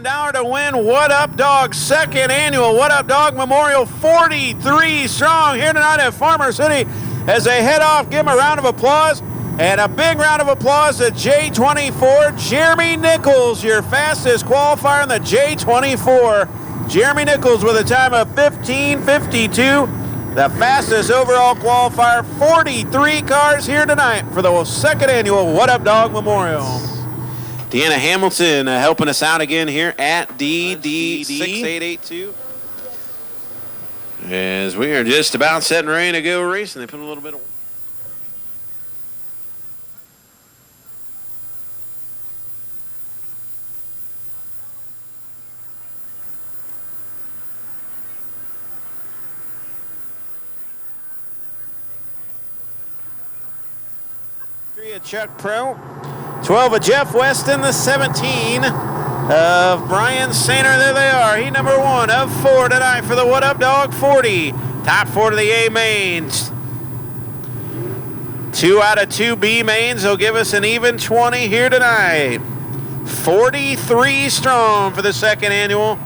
$1,000 to win What Up Dog second annual What Up Dog Memorial. 43 strong here tonight at Farmer City as they head off. Give them a round of applause. And a big round of applause to J24, Jeremy Nichols, your fastest qualifier in the J24. Jeremy Nichols with a time of 15:52, the fastest overall qualifier. 43 cars here tonight for the second annual What Up Dog Memorial. Deanna Hamilton helping us out again here at DD6882. As we are just about set and ready to go racing. They put a little bit of... Chuck Pro, 12 of Jeff Weston, the 17 of Brian Sainer. There they are. Heat number 1 of 4 tonight for the What Up Dog 40. Top 4 to the A mains. 2 out of 2 B mains will give us an even 20 here tonight. 43 strong for the second annual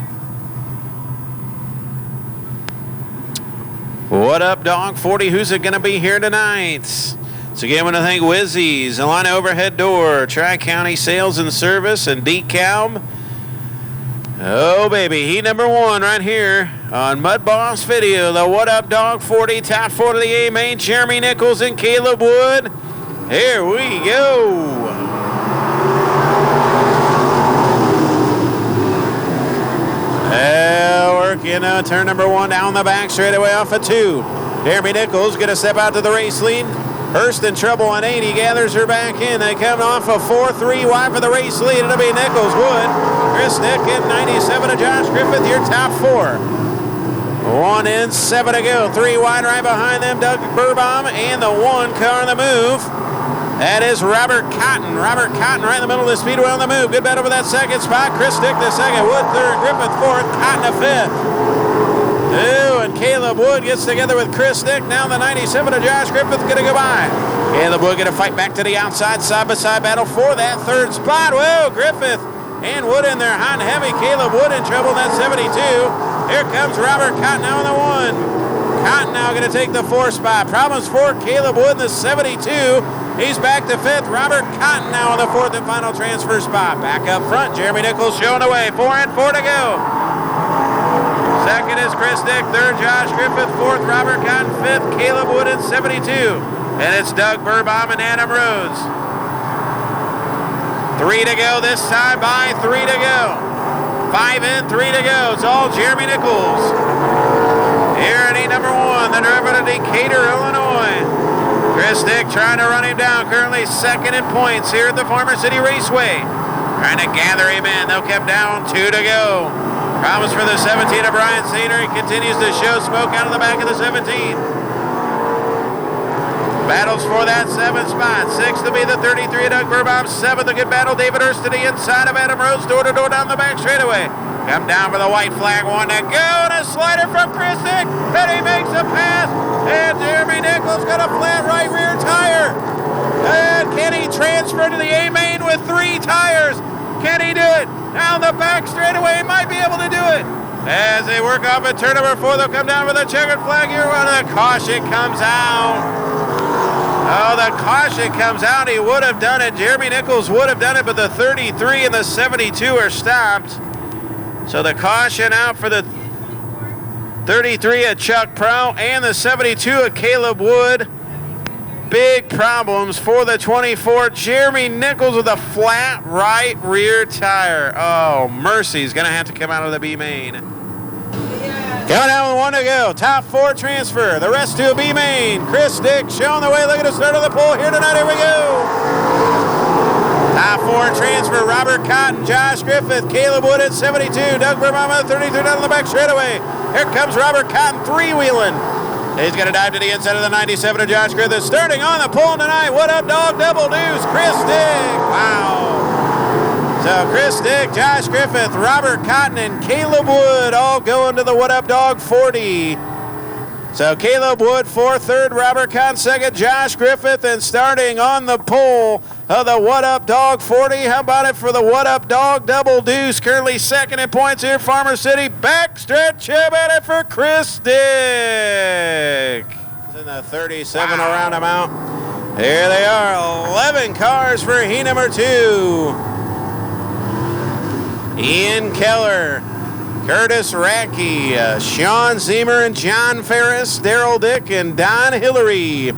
What Up Dog 40. Who's it going to be here tonight? So again, I want to thank Wizzy's, Alana Overhead Door, Tri-County Sales and Service, and DeKalb. Oh, baby, heat number 1 right here on Mud Boss Video. The What Up Dog 40, top 4 to the A main, Jeremy Nichols and Caleb Wood. Here we go. Working turn number 1 down the back straightaway off of 2. Jeremy Nichols going to step out to the race lead. Hurst in trouble on 8. He gathers her back in. They come off of 4-3 wide for the race lead. It'll be Nichols, Wood, Chris Nick, and 97 to Josh Griffith, your top 4. 1 in, 7 to go. 3 wide right behind them, Doug Burbaum, and the 1 car on the move. That is Robert Cotton. Robert Cotton right in the middle of the speedway on the move. Good bet over that second spot. Chris Nick the second, Wood third, Griffith fourth, Cotton a fifth. And Caleb Wood gets together with Chris Nick. Now the 97 of Josh Griffith going to go by. Caleb Wood going to fight back to the outside, side-by-side battle for that third spot. Whoa, Griffith and Wood in there hot and heavy. Caleb Wood in trouble in that 72. Here comes Robert Cotton now on the 1. Cotton now going to take the 4th spot. Problems for Caleb Wood in the 72. He's back to 5th. Robert Cotton now on the 4th and final transfer spot. Back up front, Jeremy Nichols showing away. 4 and 4 to go. Second is Chris Nick, 3rd Josh Griffith, 4th Robert Cotton, 5th Caleb Wood in 72. And it's Doug Burbaum and Adam Rhodes. 3 to go this time by 3 to go. 5 in, 3 to go. It's all Jeremy Nichols. Here in heat number 1, the driver to Decatur, Illinois. Chris Nick trying to run him down, currently 2nd in points here at the Farmer City Raceway. Trying to gather him in. They'll keep down, 2 to go. Problems for the 17 of Brian Sainer. He continues to show smoke out of the back of the 17. Battles for that 7th spot. 6th to be the 33 of Doug Burbaum. 7th, a good battle. David Hurst to the inside of Adam Rhodes. Door to door down the back straightaway. Come down for the white flag. 1 to go. And a slider from Chris Nick. And he makes a pass. And Jeremy Nichols got a flat right rear tire. And can he transfer to the A main with 3 tires? Can he do it? Down the back straightaway, he might be able to do it. As they work off at turn number 4, they'll come down with a checkered flag here. When the caution comes out. Oh, the caution comes out. He would have done it. Jeremy Nichols would have done it, but the 33 and the 72 are stopped. So the caution out for the 33 of Chuck Prow and the 72 of Caleb Wood. Big problems for the 24. Jeremy Nichols with a flat right rear tire. Oh, mercy. He's going to have to come out of the B main. Coming down with 1 to go. Top 4 transfer. The rest to a B main. Chris Nick showing the way. Look at the start of the pole here tonight. Here we go. Top 4 transfer. Robert Cotton, Josh Griffith, Caleb Wood at 72. Doug Burbaum at 33 down the back straightaway. Here comes Robert Cotton three-wheeling. He's going to dive to the inside of the 97 of Josh Griffith. Starting on the pole tonight. What Up Dog double deuce. Chris Nick. Wow. So Chris Nick, Josh Griffith, Robert Cotton, and Caleb Wood all going to the What Up Dog 40. So Caleb Wood, 4th, 3rd, Robert Kahn, 2nd, Josh Griffith, and starting on the pole of the What Up Dog 40. How about it for the What Up Dog Double Deuce? Currently 2nd in points here, Farmer City. Backstretch, how about it for Chris Dick? In the 37 around amount. Here they are, 11 cars for heat number 2. Ian Keller, Curtis Radke, Sean Zemer and John Ferris, Daryl Dick and Don Hillary.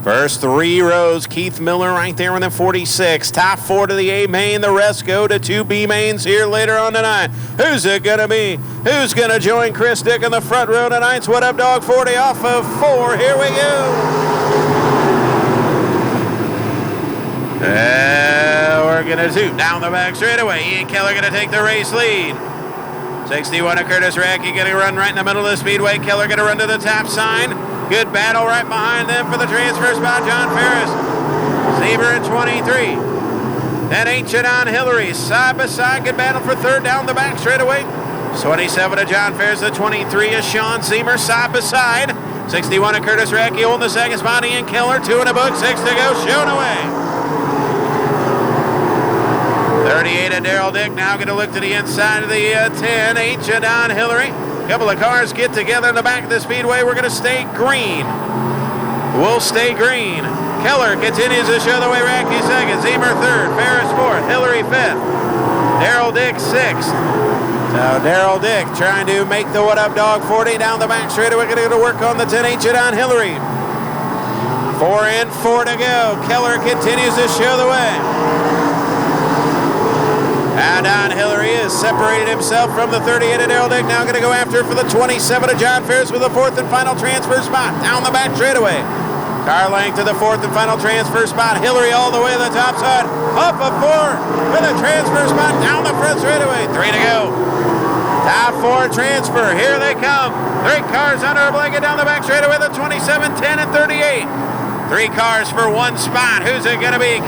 First 3 rows, Keith Miller right there in the 46. Top 4 to the A main, the rest go to 2 B mains here later on tonight. Who's it going to be? Who's going to join Chris Dick in the front row tonight's What Up Dog 40 off of 4? Here we go. We're going to zoom down the back straightaway. Ian Keller going to take the race lead. 61 of Curtis Radke going to run right in the middle of the speedway. Keller going to run to the top sign. Good battle right behind them for the transfer spot. John Ferris. Zeber at 23. Then ancient on Hillary. Side by side. Good battle for 3rd down the back straightaway. 27 of John Ferris. The 23 of Sean Zemer. Side by side. 61 of Curtis Radke holding the 2nd spot. Ian Keller. 2 in the book. 6 to go. Shown away. 38 of Daryl Dick, now going to look to the inside of the 10. H. Don Hillary. A couple of cars get together in the back of the speedway. We're going to stay green. We'll stay green. Keller continues to show the way. Radke 2nd, Zemer 3rd, Ferris 4th, Hillary 5th, Daryl Dick 6th. So Daryl Dick trying to make the What Up Dog 40 down the back straightaway. We're going to work on the 10 H. Don Hillary. 4 in, 4 to go. Keller continues to show the way. And Don Hillary has separated himself from the 38 of Daryl Dick. Now going to go after for the 27 of John Ferris with the 4th and final transfer spot. Down the back straightaway. Car length to the 4th and final transfer spot. Hillary all the way to the top side. Up a 4 for the transfer spot. Down the front straightaway. 3 to go. Top 4 transfer. Here they come. 3 cars under a blanket down the back straightaway. The 27, 10, and 38. 3 cars for 1 spot. Who's it going to be?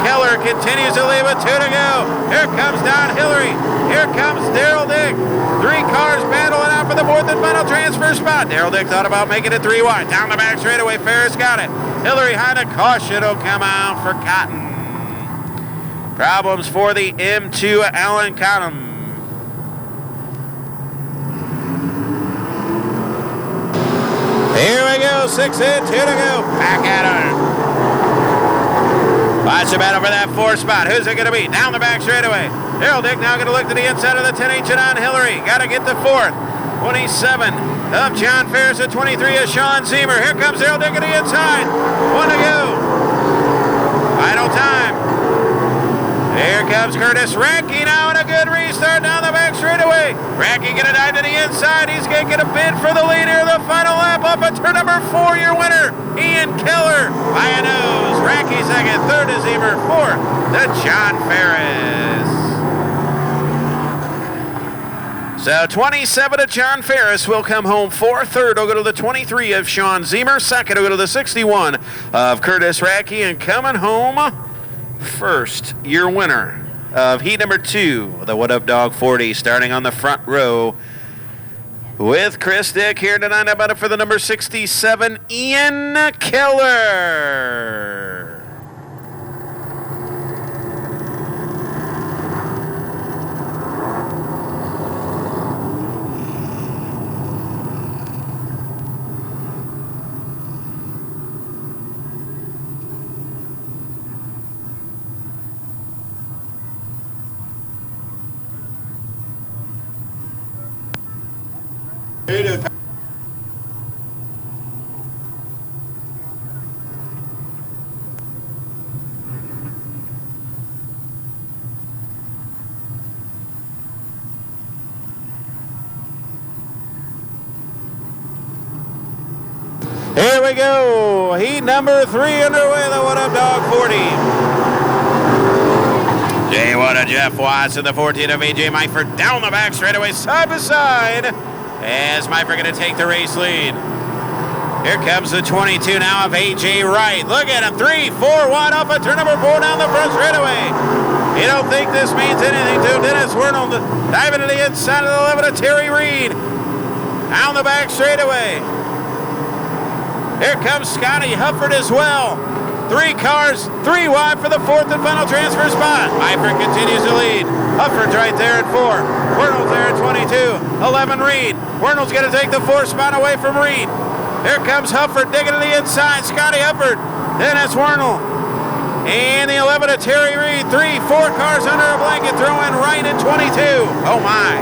Keller continues to lead with 2 to go. Here comes Don Hillary. Here comes Daryl Dick. 3 cars battling out for the 4th and final transfer spot. Daryl Dick thought about making it 3 wide. Down the back straightaway, Ferris got it. Hillary behind a caution will come out for Cotton. Problems for the M2 Alan Cotton. Here we go, 6 in, 2 to go. Back at her. Watch the battle for that 4 spot. Who's it going to be? Down the back straightaway. Daryl Dick now going to look to the inside of the 10 H on Hillary. Got to get the 4th. 27 of John Ferris at 23 of Sean Zemer. Here comes Daryl Dick to the inside. 1 to go. Final time. Here comes Curtis Radke now in a good restart down the back straightaway. Radke going to dive to the inside. He's going to get a bid for the lead here. The final lap up at turn number 4. Your winner, Ian Keller by a nose. Radke 2nd, 3rd is Zemer, 4th to John Ferris. So 27 of John Ferris will come home 4th. 3rd will go to the 23 of Sean Zemer. 2nd will go to the 61 of Curtis Radke. And coming home 1st, your winner of heat number 2, the What Up Dog 40, starting on the front row with Chris Dick here tonight. About it for the number 67, Ian Keller. Here we go. Heat number 3 underway, the What Up Dog 40. J1 of Jeff Watts and the 14 of A.J. Myford down the back straightaway, side by side, as Myford going to take the race lead. Here comes the 22 now of A.J. Wright. Look at him, 3, 4 wide off at turn number 4 down the front straightaway. You don't think this means anything to Dennis Wernald diving to the inside of the 11 of Terry Reed. Down the back straightaway. Here comes Scotty Hufford as well. 3 cars, 3 wide for the 4th and final transfer spot. Eifert continues to lead. Hufford's right there at 4. Wernel's there at 22. 11 Reed. Wernel's going to take the 4th spot away from Reed. Here comes Hufford digging to the inside. Scotty Hufford. Then it's Wernel. And the 11 of Terry Reed. 3, 4 cars under a blanket. Throw in right at 22. Oh my.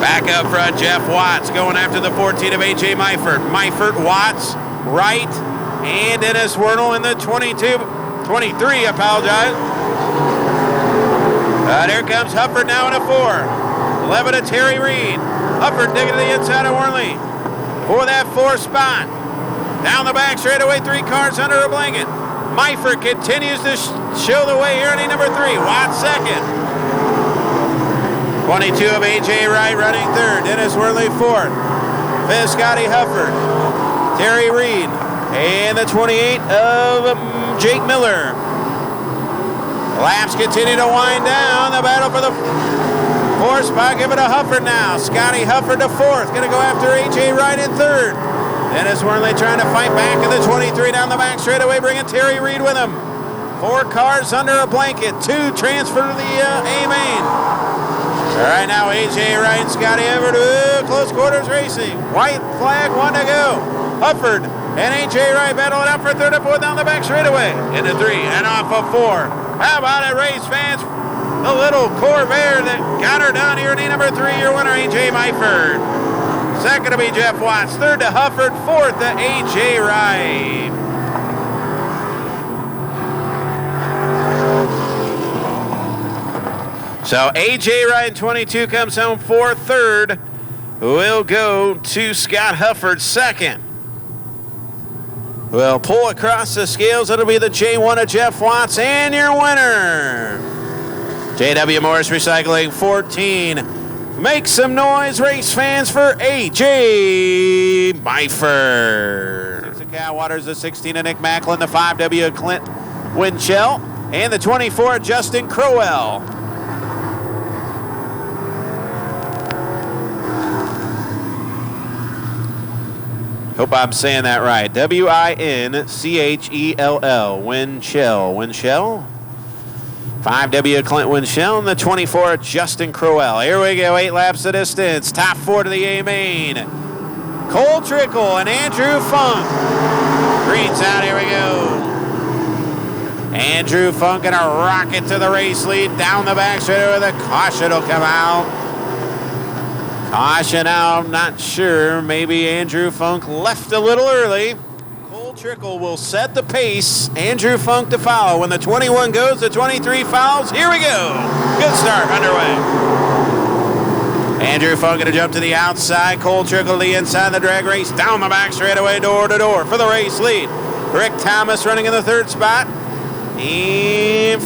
Back up front, Jeff Watts going after the 14 of A.J. Meifert. Meifert, Watts, right, and Dennis Wernel in the 23, apologize. Here comes Hufford now in a 4. 11 of Terry Reed. Hufford digging to the inside of Worley for that 4th spot. Down the back straightaway, 3 cars under a blanket. Meifert continues to show the way here in number 3. Watts second. 22 of A.J. Wright running 3rd. Dennis Worley 4th. 5th, Scotty Hufford. Terry Reed. And the 28 of Jake Miller. Laps continue to wind down. The battle for the 4th spot. Give it to Hufford now. Scotty Hufford to 4th. Going to go after A.J. Wright in 3rd. Dennis Worley trying to fight back in the 23 down the back straightaway, bringing Terry Reed with him. 4 cars under a blanket. 2 transfer to the A-main. All right, now A.J. Wright and Scotty Hufford. Close quarters racing. White flag, 1 to go. Hufford and A.J. Wright battling out for 3rd and 4th down the back straightaway. Into 3 and off of 4. How about it, race fans? The little Corvair that got her done here in number 3. Your winner, A.J. Meifert. 2nd to be Jeff Watts. 3rd to Hufford. 4th to A.J. Wright. So A.J. Wright in 22 comes home 4th. 3rd will go to Scott Hufford. 2nd will pull across the scales. It'll be the J1 of Jeff Watts. And your winner, J.W. Morris Recycling 14. Make some noise, race fans, for A.J. Meifert. The Cal Waters, the 16 of Nick Macklin, the 5W of Clint Winchell, and the 24 of Justin Crowell. Hope I'm saying that right. Winchell. Winchell. 5W Clint Winchell and the 24 Justin Crowell. Here we go, 8 laps the distance. Top 4 to the A-main. Cole Trickle and Andrew Funk. Green's out, here we go. Andrew Funk gonna rocket to the race lead. Down the back straight where the caution will come out. Caution out, I'm not sure. Maybe Andrew Funk left a little early. Cole Trickle will set the pace. Andrew Funk to follow. When the 21 goes, the 23 follows. Here we go. Good start, underway. Andrew Funk going to jump to the outside. Cole Trickle to the inside of the drag race. Down the back straightaway, door to door for the race lead. Rick Thomas running in the 3rd spot. And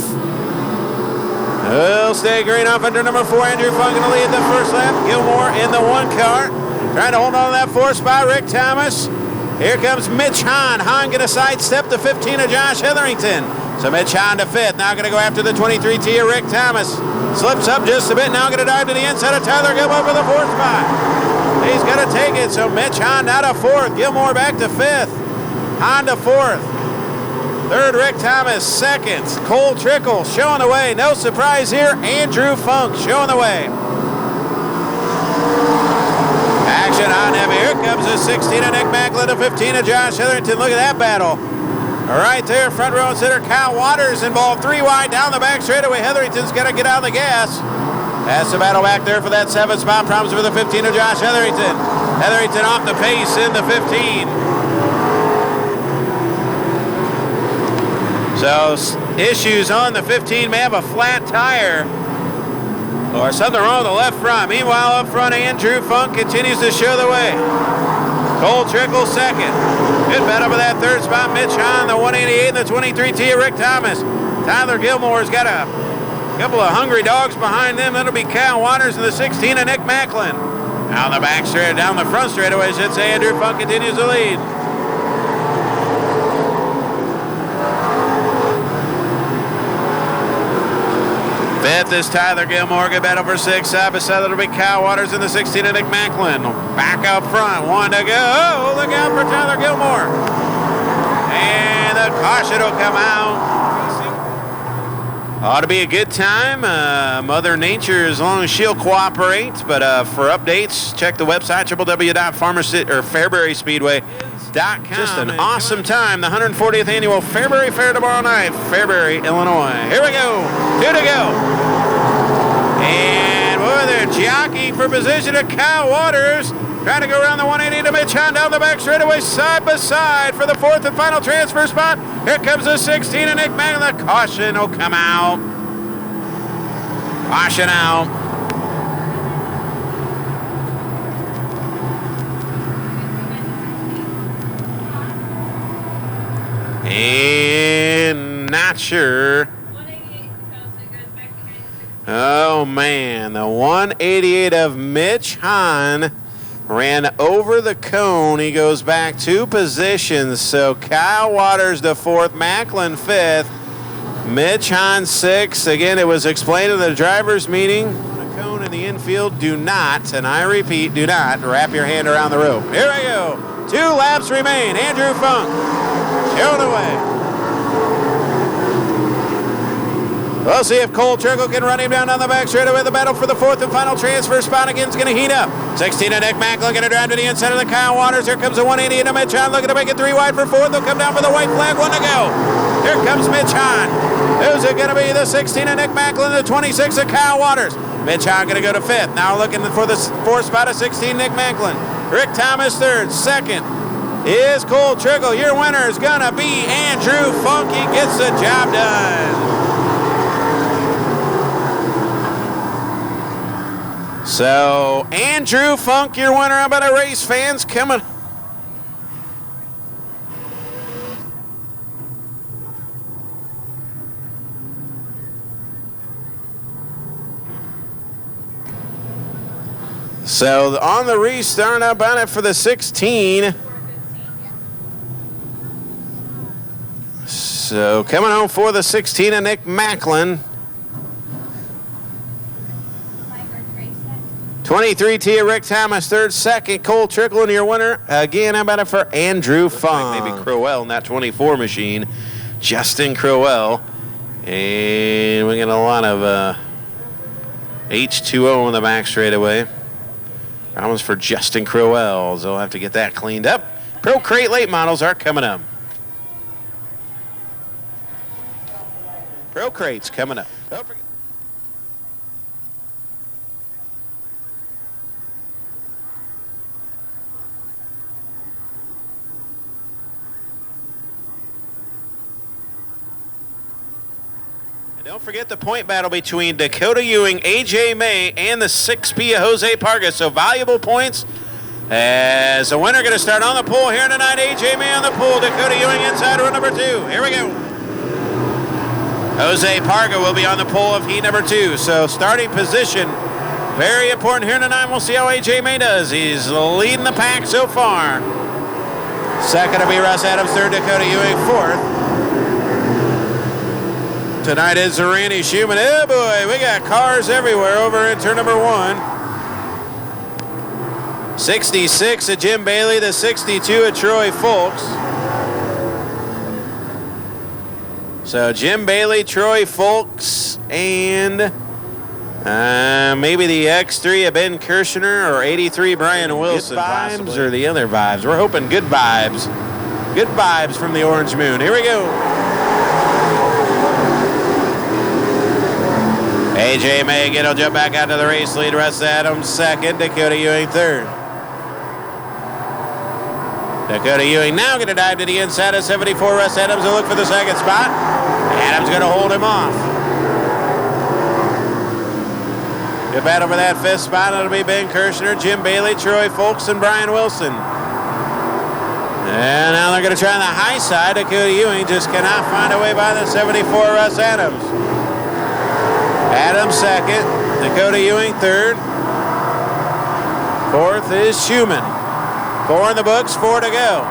he'll stay green off under number 4. Andrew Funk going to lead the 1st lap. Gilmore in the 1 car. Trying to hold on to that 4th spot. Rick Thomas. Here comes Mitch Hahn. Hahn going to sidestep the 15 of Josh Hetherington. So Mitch Hahn to 5th. Now going to go after the 23T of Rick Thomas. Slips up just a bit. Now going to dive to the inside of Tyler Gilmore for the 4th spot. He's going to take it. So Mitch Hahn now to 4th. Gilmore back to 5th. Hahn to 4th. 3rd, Rick Thomas. 2nd, Cole Trickle showing the way. No surprise here. Andrew Funk showing the way. Action on him. Here comes the 16 of Nick Macklin, the 15 of Josh Hetherington. Look at that battle. Right there, front row and center. Kyle Waters involved 3 wide down the back straightaway. Hetherington's got to get out of the gas. That's the battle back there for that 7th spot. Problems for the 15 of Josh Hetherington. Hetherington off the pace in the 15. So issues on the 15. May have a flat tire or something wrong with the left front. Meanwhile, up front, Andrew Funk continues to show the way. Cole Trickle 2nd. Good battle for that 3rd spot. Mitch Hahn, the 188 and the 23T of Rick Thomas. Tyler Gilmore's got a couple of hungry dogs behind them. That'll be Cal Waters and the 16 of Nick Macklin. Down the back straight, down the front straightaway, I should say. Andrew Funk continues to lead. Fifth is Tyler Gilmore. Good battle for sixth. Side by side, it'll be Kyle Waters in the 16 of Nick Macklin. Back up front. 1 to go. Oh, look out for Tyler Gilmore. And the caution will come out. Ought to be a good time. Mother Nature, as long as she'll cooperate. But for updates, check the website, www.fairburyspeedway.com. Just an awesome time. The 140th annual Fairbury Fair tomorrow night, Fairbury, Illinois. Here we go. 2 to go. And boy, they're jockeying for position of Kyle Waters. Trying to go around the 180 to Mitch Hahn down the back straightaway side by side for the fourth and final transfer spot. Here comes the 16 and Nick Macklin. The caution will come out. Caution out. And not sure. Oh man, the 188 of Mitch Hahn ran over the cone. He goes back 2 positions. So Kyle Waters the 4th, Macklin 5th, Mitch Hahn 6th. Again, it was explained in the drivers' meeting. On a cone in the infield, do not, and I repeat, do not wrap your hand around the rope. Here we go. 2 laps remain. Andrew Funk shown away. We'll see if Cole Trickle can run him down the back straightaway. The battle for the 4th and final transfer spot again is going to heat up. 16 of Nick Macklin going to drive to the inside of the Kyle Waters. Here comes the 180 into Mitch Hahn, looking to make it 3 wide for 4th. They'll come down for the white flag. 1 to go. Here comes Mitch Hahn. Who's it going to be? The 16 of Nick Macklin, the 26 of Kyle Waters. Mitch Hahn going to go to 5th. Now looking for the 4th spot of 16 Nick Macklin. Rick Thomas 3rd. 2nd is Cole Trickle. Your winner is going to be Andrew Funk. He gets the job done. So, Andrew Funk, your winner. How about our race fans coming? So, on the restart, up on it for the 16. So, coming home for the 16 of Nick Macklin. 23 Tia Rick Thomas, 3rd, 2nd Cole Trickle, and your winner again. How about it for Andrew Funk? Maybe Crowell in that 24 machine, Justin Crowell, and we get a lot of H2O on the back straightaway. Problems for Justin Crowell, so they'll have to get that cleaned up. Pro Crate late models are coming up. Pro Crates coming up. Don't forget. Don't forget the point battle between Dakota Ewing, AJ May, and the 6P of Jose Pargas. So valuable points as the winner going to start on the pole here tonight. AJ May on the pole. Dakota Ewing inside row number 2. Here we go. Jose Parga will be on the pole of heat number 2. So starting position, very important here tonight. We'll see how AJ May does. He's leading the pack so far. Second will be Russ Adams. 3rd, Dakota Ewing. 4th. Tonight is Randy Schumann. Oh boy, we got cars everywhere over in turn number 1. 66 of Jim Bailey, the 62 of Troy Folks. So Jim Bailey, Troy Folks, and maybe the X3 of Ben Kirshner or 83 Brian Wilson. Good vibes possibly. Or the other vibes. We're hoping good vibes. Good vibes from the Orange Moon. Here we go. AJ May again will jump back out to the race lead. Russ Adams 2nd, Dakota Ewing 3rd. Dakota Ewing now going to dive to the inside of 74. Russ Adams will look for the 2nd spot. Adams going to hold him off. Good battle for that 5th spot. It'll be Ben Kirshner, Jim Bailey, Troy Folks, and Brian Wilson. And now they're going to try on the high side. Dakota Ewing just cannot find a way by the 74 Russ Adams. Adams 2nd, Dakota Ewing 3rd. 4th is Schumann. 4 in the books, 4 to go.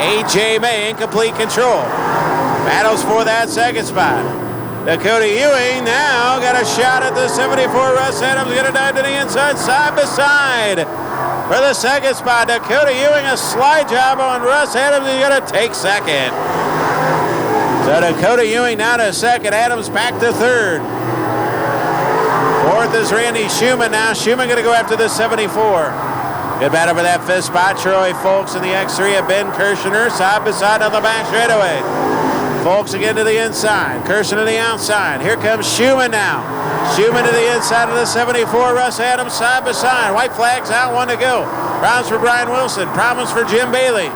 AJ May in complete control. Battles for that 2nd spot. Dakota Ewing now got a shot at the 74. Russ Adams going to dive to the inside, side by side. For the second spot, Dakota Ewing, a slide job on Russ Adams. He's going to take second. So Dakota Ewing now to second. Adams back to third. Fourth is Randy Schumann now. Schumann going to go after the 74. Good battle for that fifth spot. Troy Folks in the X3 of Ben Kirshner, side by side on the back straightaway. Folks again to the inside. Kirshner to the outside. Here comes Schumann now. Schumann to the inside of the 74. Russ Adams side by side. White flag's out, one to go. Problems for Brian Wilson. Problems for Jim Bailey.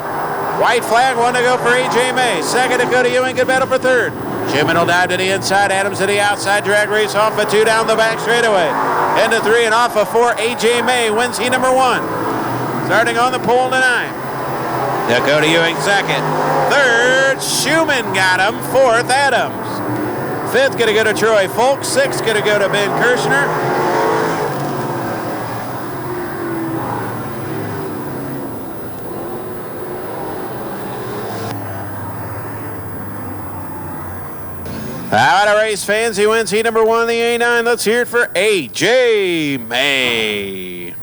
White flag, one to go for A.J. May. Second, Dakota Ewing. Good battle for third. Schumann will dive to the inside. Adams to the outside. Drag race off of 2 down the back straightaway. Into 3 and off of 4. A.J. May wins heat number 1. Starting on the pole tonight. Dakota Ewing second. Third, Schumann got him. Fourth, Adams. Fifth, going to go to Troy Folks. Sixth, going to go to Ben Kirshner. All right, race fans, he wins heat number 1 in the A9. Let's hear it for A.J. May.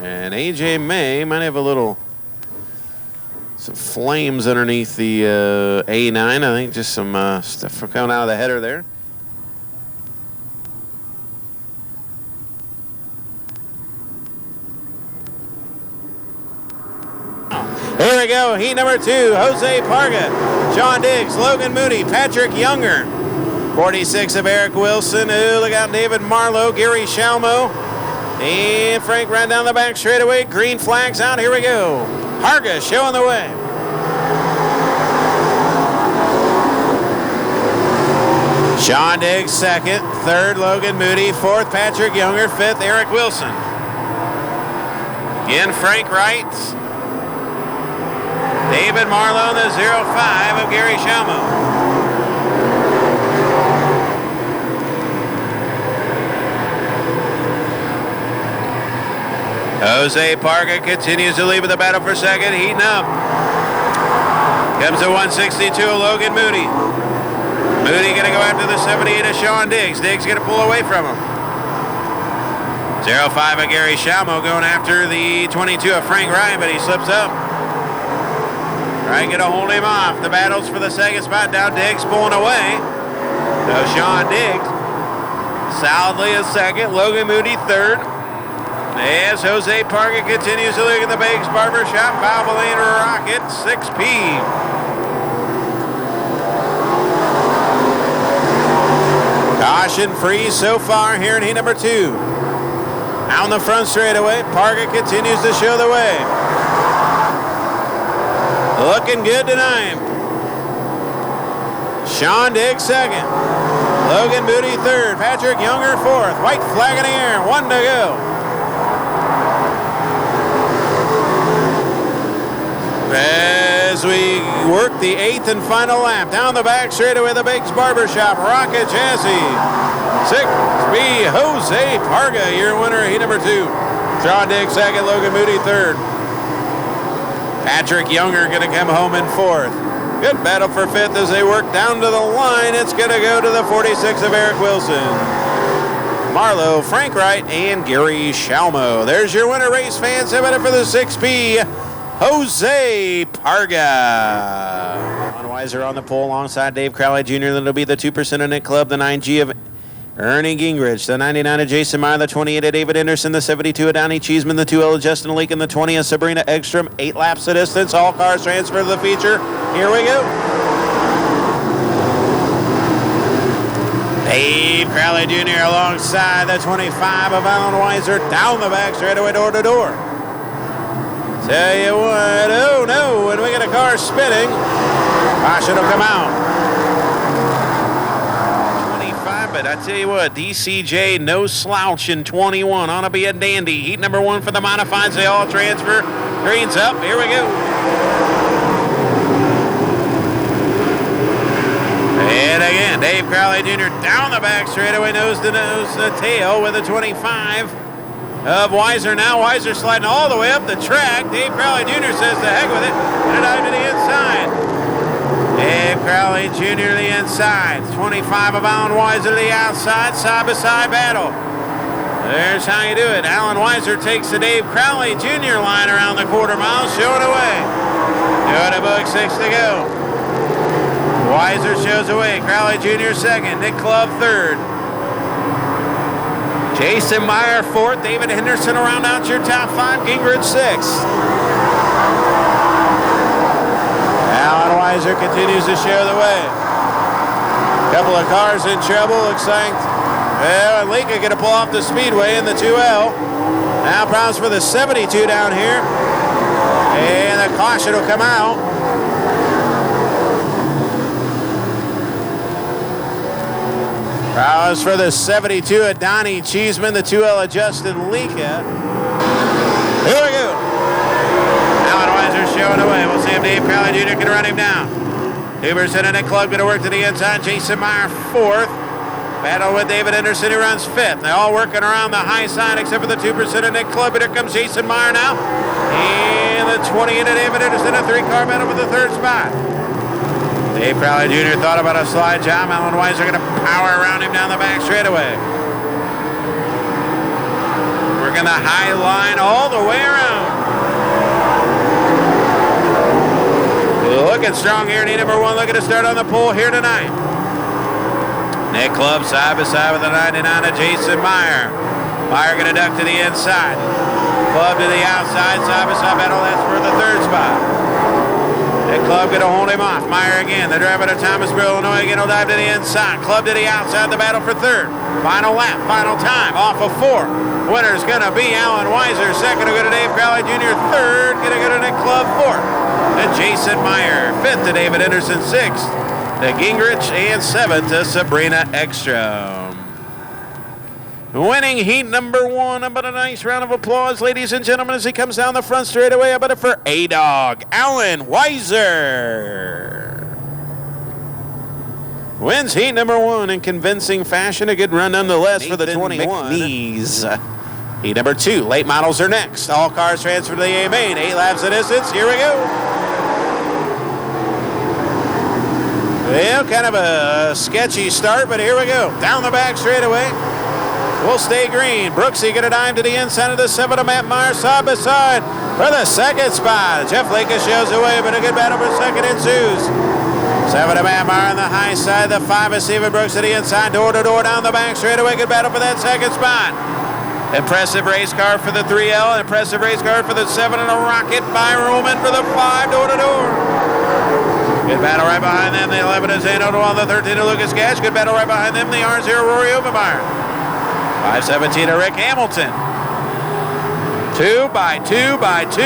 And A.J. May might have some flames underneath the A9. I think just some stuff coming out of the header there. Here we go, heat number 2, Jose Parga, Sean Diggs, Logan Moody, Patrick Younger. 46 of Eric Wilson. Ooh, look out, David Marlowe, Gary Shalmo, and Frank right down the back straightaway. Green flags out, here we go. Parga showing the way. Sean Diggs second, third Logan Moody, fourth Patrick Younger, fifth Eric Wilson. Again, Frank Wright. David Marlowe in the 05 of Gary Shalmo. Jose Parga continues to lead with the battle for second, heating up. Comes to 162, Logan Moody. Moody going to go after the 78 of Sean Diggs. Diggs going to pull away from him. 05 of Gary Shalmo going after the 22 of Frank Ryan, but he slips up. Ryan going to hold him off. The battles for the second spot. Now Diggs pulling away. So Sean Diggs solidly a second. Logan Moody third. As Jose Parga continues to look at the Bakes Barbershop, Valvoline Rocket 6P. Caution free so far here in heat number 2. Out in the front straightaway, Parga continues to show the way. Looking good tonight. Sean Diggs second. Logan Moody third. Patrick Younger fourth. White flag in the air. 1 to go. As we work the 8th and final lap, down the back straightaway, the Bakes Barbershop, Rocket Chassis, 6B, Jose Parga, your winner, heat number 2. Sean Diggs second, Logan Moody third. Patrick Younger going to come home in fourth. Good battle for fifth as they work down to the line. It's going to go to the 46 of Eric Wilson. Marlowe, Frank Wright, and Gary Shalmo. There's your winner, race fans. Have it for the 6P. Jose Parga. Ron Weiser on the pole alongside Dave Crowley Jr. That'll be the 2% of Nick Club, the 9G of Ernie Gingrich, the 99 of Jason Meyer, the 28 of David Anderson, the 72 of Donnie Cheeseman, the 2L of Justin Leake, and the 20 of Sabrina Ekstrom. 8 laps of distance. All cars transfer to the feature. Here we go. Dave Crowley Jr. alongside the 25 of Alan Weiser down the back straightaway door to door. Tell you what, oh no, when we get a car spinning, caution will come out. 25, but I tell you what, DCJ, no slouch in 21. Ought to be a dandy. Heat number 1 for the modifieds. They all transfer. Green's up. Here we go. And again, Dave Crowley Jr. down the back straightaway, nose to nose, the tail with a 25 of Weiser. Now Weiser sliding all the way up the track. Dave Crowley Jr. says to heck with it. And it out to the inside. Dave Crowley Jr. to the inside. 25 of Alan Weiser to the outside. Side-by-side battle. There's how you do it. Alan Weiser takes the Dave Crowley Jr. line around the quarter mile, showing away. Go to book, 6 to go. Weiser shows away. Crowley Jr. second. Nick Club third. Jason Meyer fourth. David Henderson around out your top 5. Gingrich sixth. Alan Weiser continues to show the way. Couple of cars in trouble. Looks like Lincoln going to pull off the speedway in the 2L. Now problems for the 72 down here. And the caution will come out. Problems for the 72 at Donnie Cheeseman, the 2L at Justin Lika. Here we go. Alan Weiser showing away. We'll see if Dave Crowley Jr. can run him down. Huberson and Nick Club going to work to the inside. Jason Meyer fourth. Battle with David Henderson, who runs fifth. They're all working around the high side except for the 2% of Nick Club. But here comes Jason Meyer now. And the 20 into David Henderson, a 3-car battle for the third spot. Dave Crowley Jr. thought about a slide job. Alan Weiser going to power around him down the back straightaway. Working the high line all the way around. Looking strong here. Need number 1 looking to start on the pole here tonight. Nick Club side by side with the 99 of Jason Meyer. Meyer going to duck to the inside. Club to the outside, side by side battle. That's for the third spot. Nick Club going to hold him off. Meyer again. The driver to Thomasville, Illinois. Again will dive to the inside. Club to the outside. The battle for third. Final lap. Final time. Off of 4. Winner's going to be Alan Weiser. Second will go to Dave Crowley Jr. Third going to go to Nick Club. Fourth to Jason Meyer. Fifth to David Henderson. Sixth to Gingrich, and 7th to Sabrina Ekstrom. Winning heat number 1. How about a nice round of applause, ladies and gentlemen, as he comes down the front straightaway. How about it for A-Dog, Alan Weiser. Wins heat number 1 in convincing fashion. A good run nonetheless Nathan for the 21. McNeese. Heat number 2. Late models are next. All cars transfer to the A main. 8 laps of distance. Here we go. Well, kind of a sketchy start, but here we go. Down the back straightaway. We'll stay green. Brooksy going to dive to the inside of the 7 of Matt Meyer side by side for the second spot. Jeff Laka shows away, but a good battle for second ensues. 7 of Matt Meyer on the high side. The 5 of Stephen Brooks to the inside. Door to door down the back straightaway. Good battle for that second spot. Impressive race car for the 3L. Impressive race car for the 7 and a rocket by Roman for the 5 door to door. Good battle right behind them. The 11 is Zane Odell. The 13 to Lucas Gash. Good battle right behind them. The R0 Rory Obermeyer. 517 to Rick Hamilton. 2 by 2 by 2.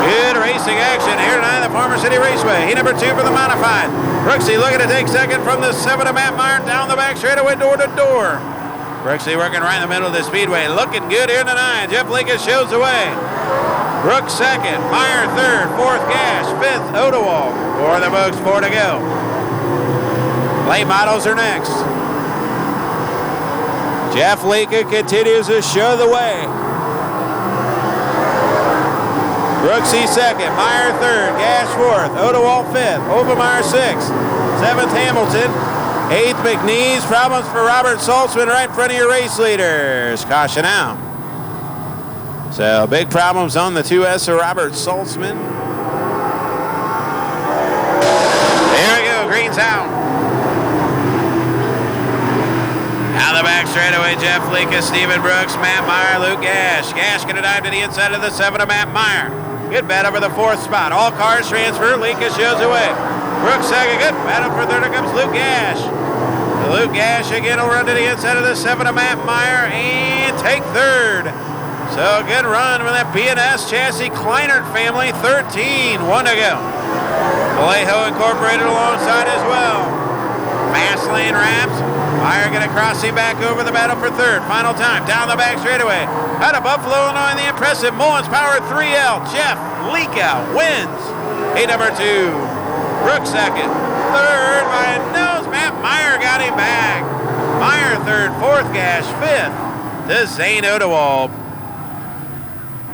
Good racing action here tonight at the Farmer City Raceway. Heat number 2 for the modified. Brooksy looking to take second from the 7 of Matt Meyer down the back straightaway door to door. Brooksy working right in the middle of the speedway. Looking good here tonight. Jeff Lincoln shows the way. Brooks second, Meyer third, 4th Gash, 5th Odewald. For the books, 4 to go. Late models are next. Jeff Lika continues to show the way. Brooksy second, Meyer third, Gash 4th, Odewald 5th, Overmeyer 6th, 7th Hamilton, 8th McNeese. Problems for Robert Saltzman right in front of your race leaders. Caution out. So big problems on the 2S of Robert Saltzman. There we go, green's out. Out the back straightaway, Jeff Lika, Stephen Brooks, Matt Meyer, Luke Gash. Gash going to dive to the inside of the 7 of Matt Meyer. Good battle for the 4th spot. All cars transfer. Lika shows away. Brooks second. Good battle for third. Here comes Luke Gash. Luke Gash again will run to the inside of the 7 of Matt Meyer and take third. So good run with that B&S chassis Kleinert family. 13, 1 to go. Vallejo Incorporated alongside as well. Fast lane wraps. Meyer going to cross him back over the battle for third. Final time down the back straightaway. Out of Buffalo, Illinois, the impressive Mullins Power 3L. Jeff Lika wins. Heat number 2. Brooks second. Third by a nose. Matt Meyer got him back. Meyer third. 4th Gash. 5th to Zane Odewald.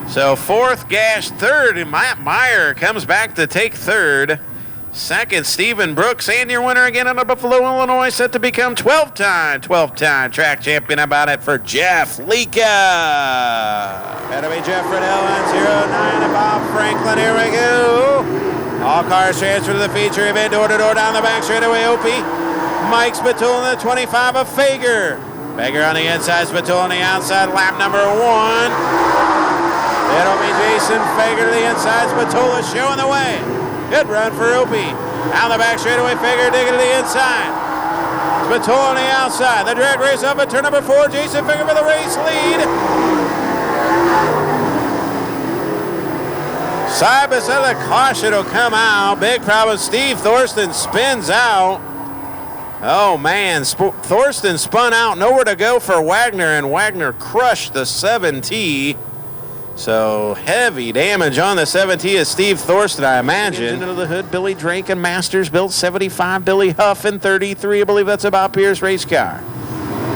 So fourth, Gash third, and Matt Meyer comes back to take third. Second, Stephen Brooks, and your winner again out of Buffalo, Illinois, set to become 12-time track champion. About it for Jeff Lika. That'll be Jeff Riddell on 09 and Bob Franklin. Here we go. All cars transfer to the feature event, door-to-door down the back straightaway. Opie, Mike Spatola in the 25 of Fager. Fager on the inside, Spatola on the outside, lap number 1. It'll be Jason Fager to the inside, Spatola showing the way. Good run for Opie. Down the back straightaway, Fager digging to the inside. Spatola on the outside. The drag race up at turn number 4. Jason Fager for the race lead. Side by side, the caution will come out. Big problem. Steve Thorsten spins out. Oh, man. Thorsten spun out. Nowhere to go for Wagner, and Wagner crushed the 7T. So heavy damage on the 7T is Steve Thorsten, I imagine. Into the hood, Billy Drake and Masters built 75. Billy Huff in 33. I believe that's about Pierce race car.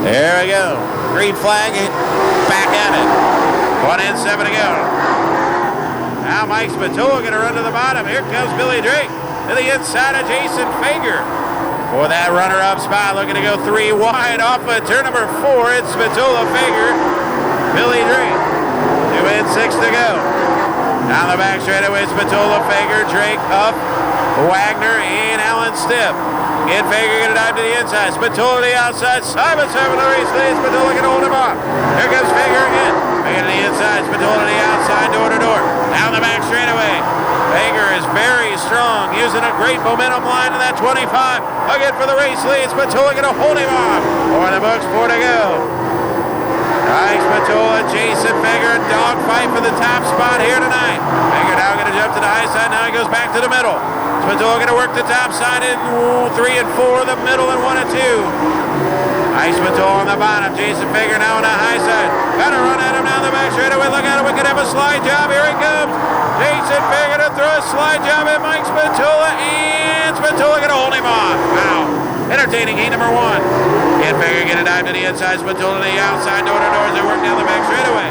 There we go. Green flag. Back at it. 1 and 7 to go. Now Mike Spatola going to run to the bottom. Here comes Billy Drake to the inside of Jason Fager. For that runner-up spot, looking to go 3 wide off of turn number 4. It's Spatola, Fager, Billy Drake. 2 and 6 to go. Down the back straightaway, Spatola, Fager, Drake, Huff, Wagner, and Alan Stipp. Again, Fager going to dive to the inside. Spatola to the outside. Simon the race lead. Spatola going to hold him off. Here comes Fager again. Fager to the inside. Spatola to the outside, door to door. Down the back straightaway. Fager is very strong, using a great momentum line in that 25. Again for the race lead. Spatola going to hold him off. 4 in the books, 4 to go. Mike Spatola, Jason Fager, dogfight for the top spot here tonight. Fager now going to jump to the high side. Now he goes back to the middle. Spatola going to work the top side in 3 and 4, the middle in 1 and 2. Mike Spatola on the bottom. Jason Fager now on the high side. Got to run at him down the back straightaway. Look at him. We could have a slide job. Here he comes. Jason Fager to throw a slide job at Mike Spatola, and Spatola going to hold him off. Wow. Entertaining heat number 1. Again, Fager going to dive to the inside. Spatola to the outside. Door to door as they work down the back straightaway.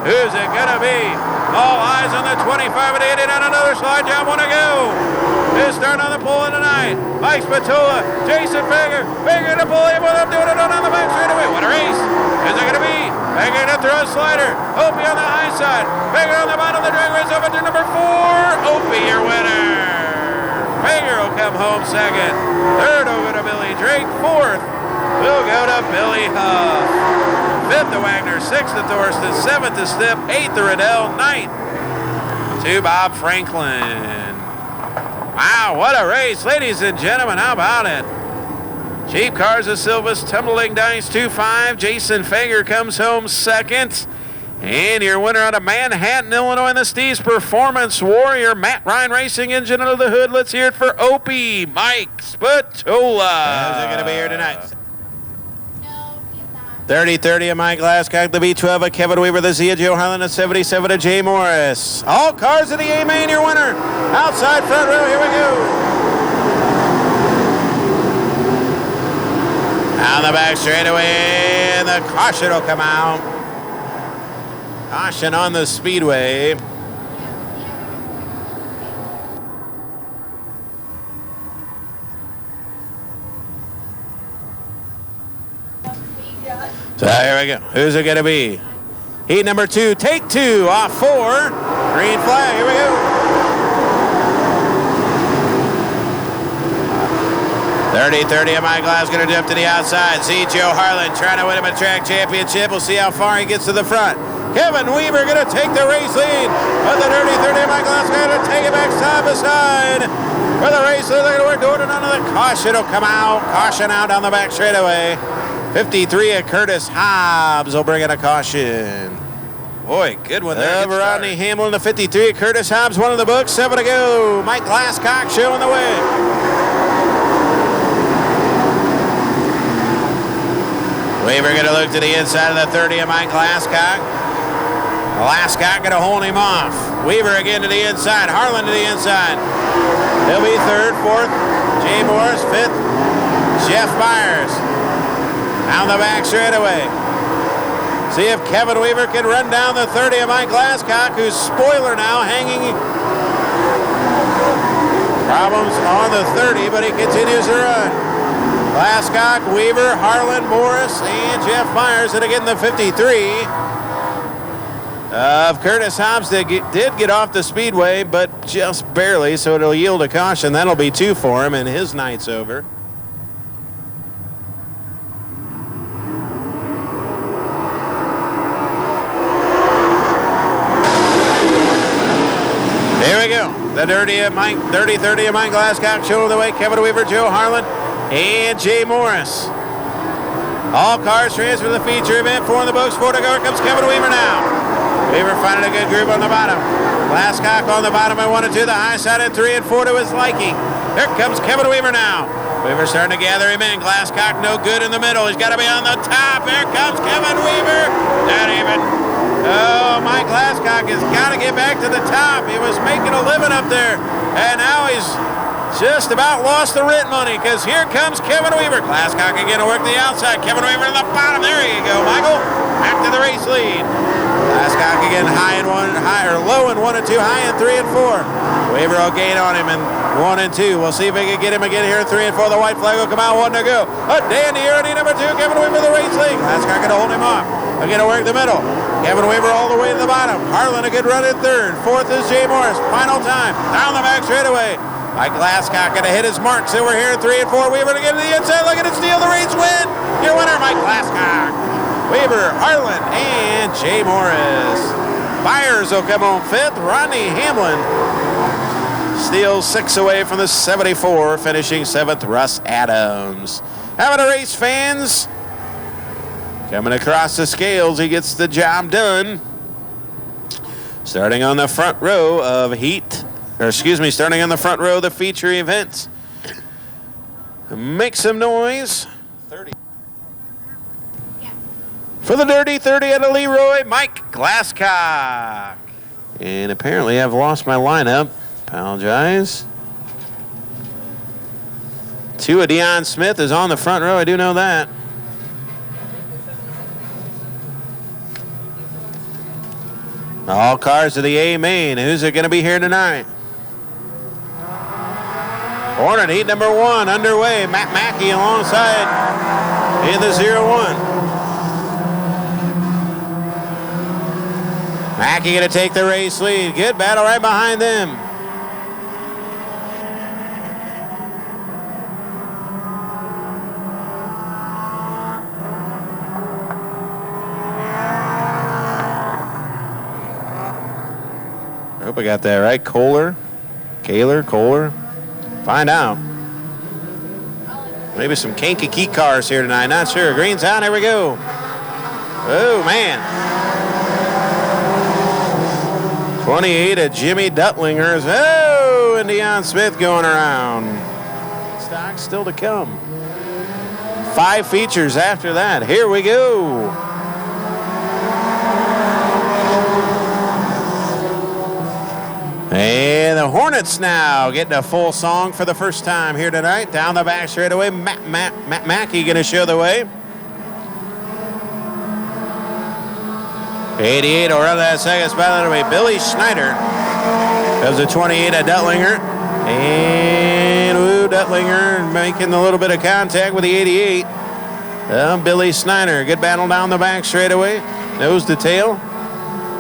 Who's it going to be? All eyes on the 25 and 80 on another slide job. 1 to go. His start on the pull of the night. Mike Spatola, Jason Fager. Fager to pull him with him. Doing it on the back straightaway. What a race. Who's it going to be? Fager to throw a slider. Opie on the high side. Fager on the bottom of the drag race over to number 4. Opie, your winner. Fager will come home second. Third over to Billy Drake. Fourth will go to Billy Huff. Fifth to Wagner. Sixth to Thorsten. Seventh to Stipp. Eighth to Riddell. Ninth to Bob Franklin. Wow, what a race. Ladies and gentlemen, how about it? Cheap Cars of Silvis, Tumbling Dice 2-5. Jason Fager comes home second. And your winner out of Manhattan, Illinois, in the Steve's Performance Warrior, Matt Ryan Racing Engine under the hood. Let's hear it for Opie, Mike Spatola. How's it going to be here tonight? No, he's not. 30-30 of Mike Glasscock, the B12 of Kevin Weaver, the Z of Joe Harlan, the 77 of Jay Morris. All cars of the A-Main, your winner. Outside front row, here we go. Down the back straightaway, and the caution will come out. Caution on the speedway. So here we go. Who's it going to be? Heat number 2, take 2 off 4. Green flag. Here we go. 30-30 of Mike Glass going to jump to the outside. See Joe Harlan trying to win him a track championship. We'll see how far he gets to the front. Kevin Weaver going to take the race lead. But the 30-30 of Mike Glass going to take it back side by side. For the race lead, they're going to work toward another. Caution will come out. Caution out down the back straightaway. 53 of Curtis Hobbs will bring in a caution. Boy, good one there. Rodney Hamlin, the 53 of Curtis Hobbs, one of the books. 7 to go. Mike Glasscock showing the way. Weaver going to look to the inside of the 30 of Mike Glasscock. Glasscock going to hold him off. Weaver again to the inside. Harlan to the inside. He'll be third, fourth. Jay Morris, fifth. Jeff Myers. Down the back straightaway. See if Kevin Weaver can run down the 30 of Mike Glasscock, who's spoiler now, hanging. Problems on the 30, but he continues to run. Glasscock, Weaver, Harlan, Morris, and Jeff Myers. And again, the 53 of Curtis Hobbs did get off the speedway, but just barely, so it'll yield a caution. That'll be 2 for him, and his night's over. There we go. The 30-30 of Mike Glasscock showing the way. Kevin Weaver, Joe Harlan, and Jay Morris. All cars transfer to the feature event. 4 in the books. 4 to go. Here comes Kevin Weaver now. Weaver finding a good groove on the bottom. Glasscock on the bottom by 1 and 2. The high side at 3 and 4 to his liking. Here comes Kevin Weaver now. Weaver starting to gather him in. Glasscock no good in the middle. He's got to be on the top. Here comes Kevin Weaver. Not even. Oh, Mike Glasscock has got to get back to the top. He was making a living up there. And now he's just about lost the rent money because here comes Kevin Weaver. Glasscock again to work the outside. Kevin Weaver to the bottom. There you go, Michael. Back to the race lead. Glasscock again low in 1 and 2, high in 3 and 4. Weaver will gain on him in 1 and 2. We'll see if we can get him again here in 3 and 4. The white flag will come out, 1 to go. A dandy Ernie number 2. Kevin Weaver the race lead. Glasscock going to hold him off. Again to work the middle. Kevin Weaver all the way to the bottom. Harlan a good run in 3rd. 4th is Jay Morris. Final time. Down the back straightaway. Mike Glasscock going to hit his marks over here in 3 and 4. Weaver to get to the inside. Look at it steal the race win. Your winner, Mike Glasscock. Weaver, Harlan, and Jay Morris. Byers will come on 5th. Rodney Hamlin steals 6 away from the 74. Finishing 7th, Russ Adams. Having a race, fans. Coming across the scales, he gets the job done. Starting on the front row of starting on the front row of the feature events. Make some noise. 30. For the dirty 30 out of Leroy, Mike Glasscock. And apparently I've lost my lineup. Apologize. 2 of Deion Smith is on the front row. I do know that. All cars to the A main. Who's it going to be here tonight? Hornet heat number 1 underway. Matt Mackey alongside in the 0-1. Mackey going to take the race lead. Good battle right behind them. I hope I got that right. Kohler. Find out. Maybe some Kankakee cars here tonight. Not sure. Green's out. Here we go. Oh, man. 28 of Jimmy Duttlinger's. Oh, and Deion Smith going around. Stock still to come. 5 features after that. Here we go. And the Hornets now getting a full song for the first time here tonight. Down the back straightaway. Matt Mackey going to show the way. 88 will run that second spot. That'll be Billy Schneider. There's a 28 of Duttlinger. And Duttlinger making a little bit of contact with the 88. Billy Schneider. Good battle down the back straightaway. Nose to tail.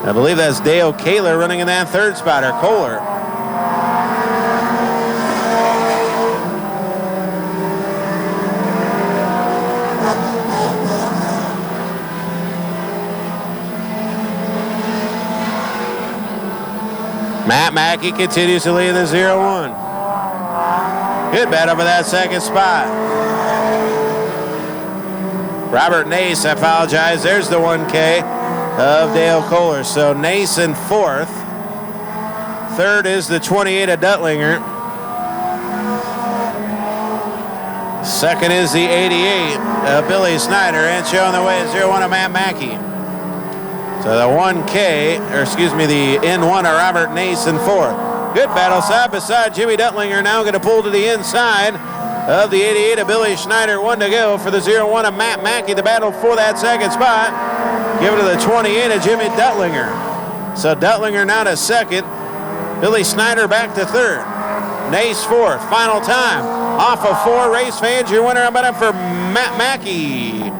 I believe that's Dale Kaler running in that 3rd spot, or Kohler. Matt Mackey continues to lead the 0-1. Good battle for that 2nd spot. Robert Nace, I apologize. There's the 1K. Of Dale Kohler. So Nace in 4th. 3rd is the 28 of Duttlinger. 2nd is the 88 of Billy Snyder. And showing the way is 0-1 of Matt Mackey. So the 1K, the N1 of Robert Nace in 4th. Good battle side by side. Jimmy Duttlinger now going to pull to the inside of the 88 of Billy Schneider. 1 to go for the 0-1 of Matt Mackey. The battle for that 2nd spot. Give it to the 28 of Jimmy Duttlinger. So Duttlinger now to second. Billy Snyder back to third. Nace fourth. Final time. Off of 4 race fans. Your winner, I'm betting for Matt Mackey.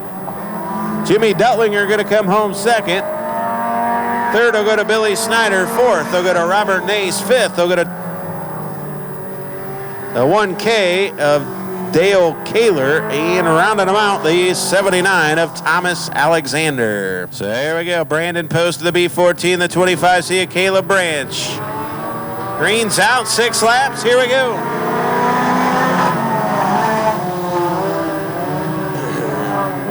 Jimmy Duttlinger going to come home second. Third will go to Billy Snyder. Fourth, they'll go to Robert Nace. Fifth, they'll go to the 1K of Dale Kaler. And rounding them out, the 79 of Thomas Alexander. So here we go. Brandon Post to the B14, the 25C of Caleb Branch. Green's out, 6 laps. Here we go.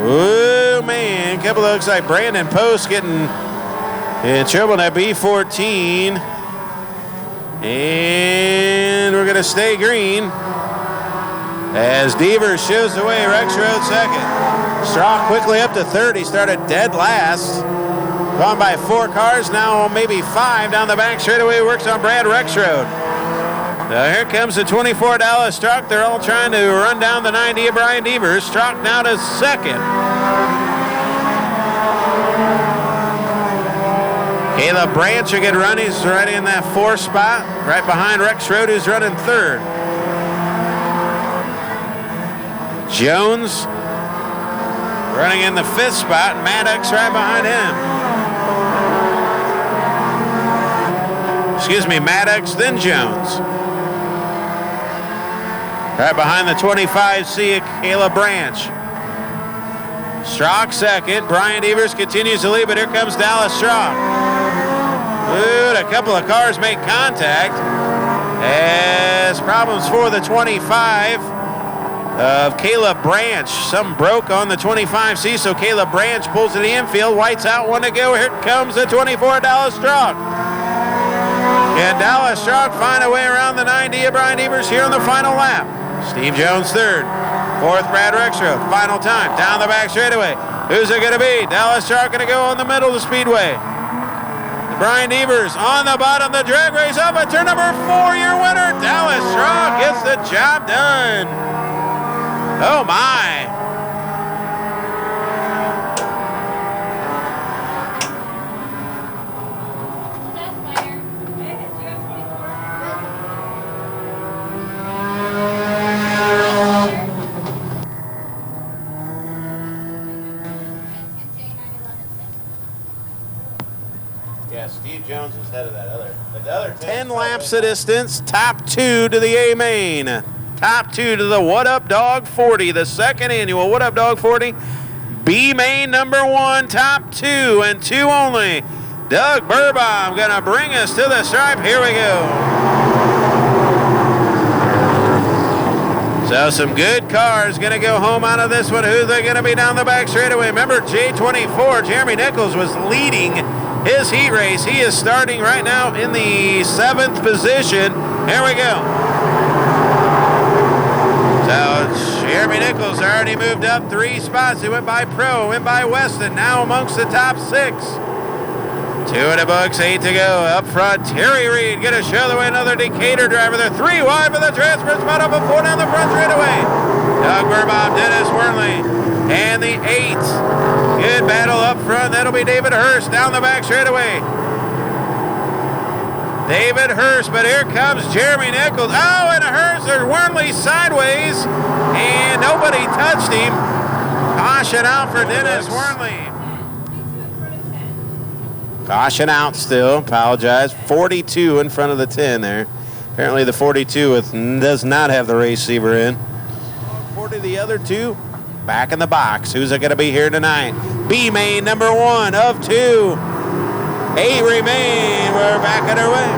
Oh, man. Couple looks like Brandon Post getting in trouble in that B14. And we're going to stay green as Devers shows the way. Rex Road second. Straw quickly up to third. He started dead last. Gone by 4 cars, now maybe 5 down the back straightaway. Works on Brad Rexroad. Here comes the 24 Dallas Strzok. They're all trying to run down the 90 of Brian Devers. Strzok now to second. Caleb Branch, a good run. He's right in that 4th spot, right behind Rexroad, who's running 3rd. Jones running in the 5th spot. Maddox right behind him. Excuse me, Maddox, then Jones. Right behind the 25C of Caleb Branch. Strzok second. Brian Devers continues to lead, but here comes Dallas Strzok. Good, a couple of cars make contact. As problems for the 25 of Caleb Branch. Something broke on the 25C, so Caleb Branch pulls to the infield. White's out, 1 to go. Here comes the 24 Dallas Strzok. Can Dallas Strzok find a way around the 90 of Brian Devers here on the final lap? Steve Jones third. 4th, Brad Rexroad. Final time, down the back straightaway. Who's it going to be? Dallas Strzok going to go on the middle of the speedway. Brian Devers on the bottom, the drag race up at turn number 4. Your winner, Dallas Strzok, gets the job done. Oh my. Yeah, Steve Jones is head of that other. 10 laps of distance, top 2 to the A main. Top 2 to the What Up Dog 40, the 2nd annual What Up Dog 40. B main number 1, top 2 and 2 only. Doug Burbaum gonna bring us to the stripe. Here we go. So some good cars gonna go home out of this one. Who's they gonna be down the back straightaway? Remember J24, Jeremy Nichols was leading his heat race. He is starting right now in the 7th position. Here we go. So Jeremy Nichols already moved up 3 spots. He went by Pro, went by Weston, now amongst the top 6. 2 in the books, 8 to go. Up front, Terry Reed gonna show the way, another Decatur driver. They're 3 wide for the transfer spot, up a 4 down the front straightaway. Doug Burbaum, Dennis Wernley, and the 8. Good battle up front. That'll be David Hurst down the back straightaway. David Hurst, but here comes Jeremy Nichols. Oh, and Hurst, there's Wernley sideways, and nobody touched him. Caution out for Dennis Wernley. Caution out still, apologize. 42 in front of the 10 there. Apparently the 42 does not have the receiver in. 40 the other 2. Back in the box. Who's it going to be here tonight? B main number 1 of 2. 8 remain. We're back on our way.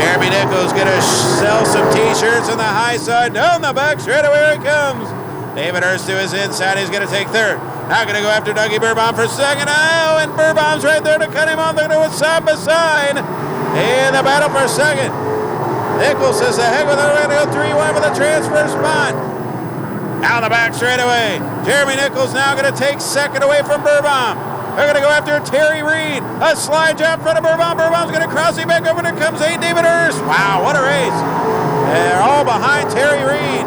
Jeremy Nichols going to sell some T-shirts on the high side. Down the back straight away. Here it comes. David Hurst to his inside. He's going to take 3rd. Now going to go after Dougie Burbaum for 2nd. Oh, and Burbaum's right there to cut him off. They're going to do it side by side. In the battle for 2nd. Nichols says the heck with it. We're going to go 3 wide for the transfer spot. Out the back straightaway. Jeremy Nichols now going to take 2nd away from Burbaum. They're going to go after Terry Reed. A slide job in front of Burbaum. Burbaum's going to cross him back over. There comes 8 David Hurst. Wow, what a race. They're all behind Terry Reed.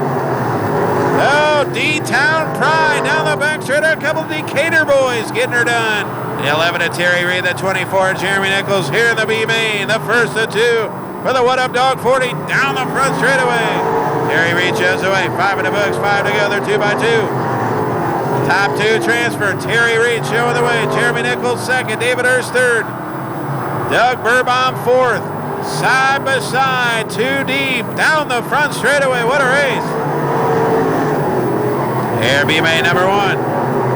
Oh, D-Town Pride down the back straight. A couple of Decatur boys getting her done. The 11 to Terry Reed, the 24 Jeremy Nichols here in the B main. The first of two for the What Up Dog 40 down the front straightaway. Terry Reed shows away. 5 in the books, 5 to go. They're 2 by 2. Top 2 transfer. Terry Reed showing the way. Jeremy Nichols second. David Hurst third. Doug Burbaum fourth. Side by side, 2 deep, down the front straightaway. What a race. Here, B-Main number 1.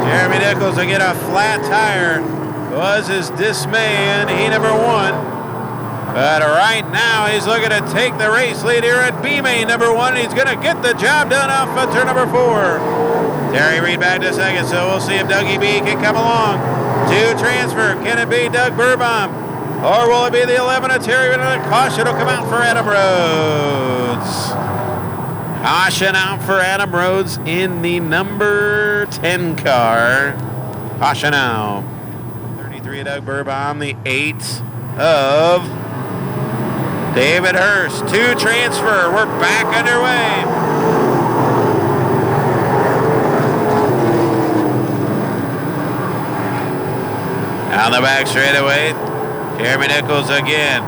Jeremy Nichols will get a flat tire. Was his dismay, and he number 1. But right now, he's looking to take the race lead here at B-Main number 1. He's going to get the job done off of turn number 4. Terry Reed back to second, so we'll see if Dougie B can come along. 2 transfer. Can it be Doug Burbaum? Or will it be the 11 of Terry Reed? A caution will come out for Adam Rhodes. Caution out for Adam Rhodes in the number 10 car. Caution out. 33 of Doug Burbaum, the 8 of David Hurst. 2 transfer. We're back underway. Down the back straightaway. Jeremy Nichols again.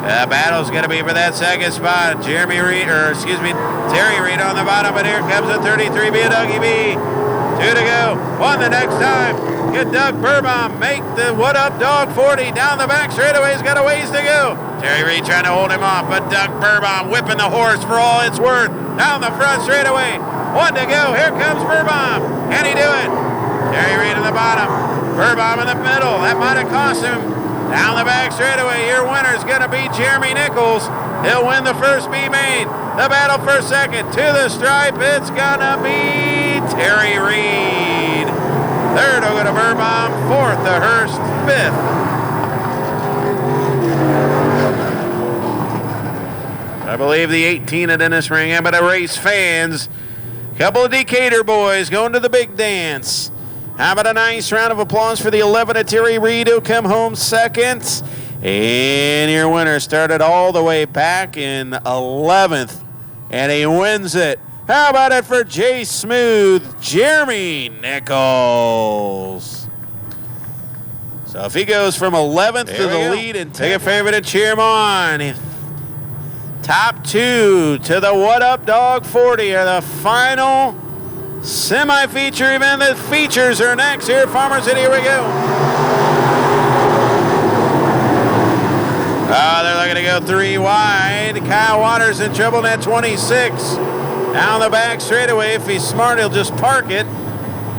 The battle's going to be for that second spot. Terry Reed on the bottom, but here comes the 33B of Dougie B. 2 to go. 1 the next time. Get Doug Burbaum make the What Up Dog 40 down the back straightaway. He's got a ways to go. Terry Reed trying to hold him off, but Doug Burbaum whipping the horse for all it's worth. Down the front straightaway. 1 to go. Here comes Burbaum. Can he do it? Terry Reed in the bottom. Burbaum in the middle. That might have cost him. Down the back straightaway, your winner's going to be Jeremy Nichols. He'll win the first B-Main. The battle for second to the stripe, it's going to be Terry Reed. Third will go to Burbaum. Fourth to Hurst. Fifth. I believe the 18 at Dennis Ring Amateur Race fans. Couple of Decatur boys going to the big dance. How about a nice round of applause for the 11 of Terry Reed, who'll come home second. And your winner started all the way back in 11th, and he wins it. How about it for Jay Smooth, Jeremy Nichols. So if he goes from 11th to the lead and take a favor to cheer him on. Top 2 to the What Up Dog 40 are the final semi-feature event. The features are next here at Farmer City. Here we go. They're looking to go 3 wide. Kyle Waters in trouble in that 26. Down the back straightaway. If he's smart, he'll just park it.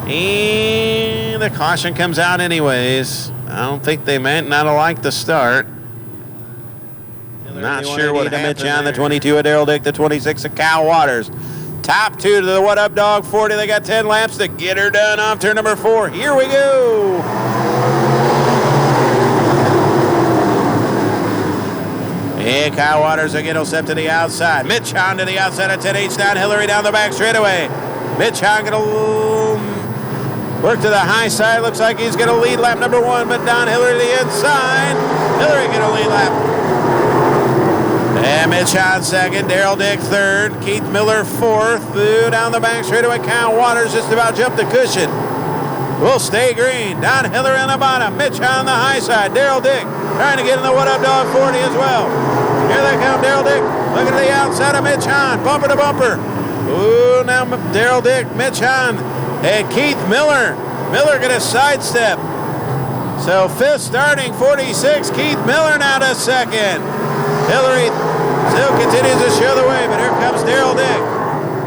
And the caution comes out anyways. I don't think they meant not to like the start. Not sure what happened on the 22 of Daryl Dick, the 26 of Kyle Waters. Top 2 to the What Up Dog 40. They got 10 laps to get her done off turn number 4. Here we go. And Kyle Waters again will step to the outside. Mitch Hahn to the outside of 10H down. Hillary down the back straightaway. Mitch Hahn going to work to the high side. Looks like he's going to lead lap number 1, but down Hillary to the inside. Hillary going to lead lap. And Mitch Hahn second, Daryl Dick third, Keith Miller fourth. Down the back straightaway, Kyle Waters just about jumped the cushion. Will stay green. Down Hillary on the bottom. Mitch on the high side. Daryl Dick trying to get in the What Up Dog 40 as well. Here they come, Daryl Dick looking to the outside of Mitch Hahn. Bumper to bumper. Ooh, now Daryl Dick, Mitch Hahn, and Keith Miller. Miller going to sidestep. So 5th starting, 46. Keith Miller now to 2nd. Hillary still continues to show the way, but here comes Daryl Dick.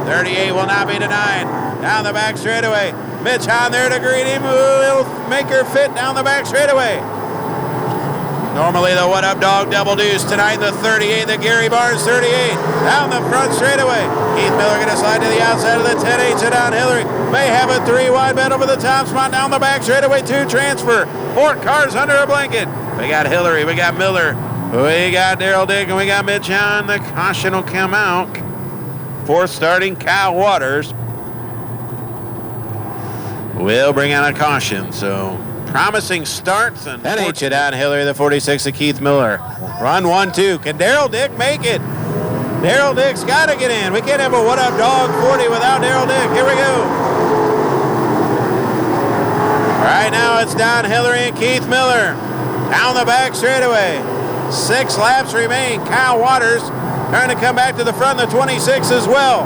38 will not be denied. Down the back straightaway. Mitch Hahn there to greet him. He'll make her fit down the back straightaway. Normally the What Up Dog double deuce. Tonight the 38, the Gary Barnes 38. Down the front straightaway. Keith Miller going to slide to the outside of the 10-8 to down Hillary. May have a 3 wide bet over the top spot. Down the back straightaway, 2 transfer. 4 cars under a blanket. We got Hillary, we got Miller, we got Daryl Dick, and we got Mitch Hahn. The caution will come out. 4th starting, Kyle Waters will bring out a caution. So promising starts. And it down Hillary, the 46 of Keith Miller. Run 1-2. Can Daryl Dick make it? Daryl Dick's got to get in. We can't have a What Up Dog 40 without Daryl Dick. Here we go. Right now it's Don Hillary and Keith Miller. Down the back straightaway. 6 laps remain. Kyle Waters trying to come back to the front of the 26 as well.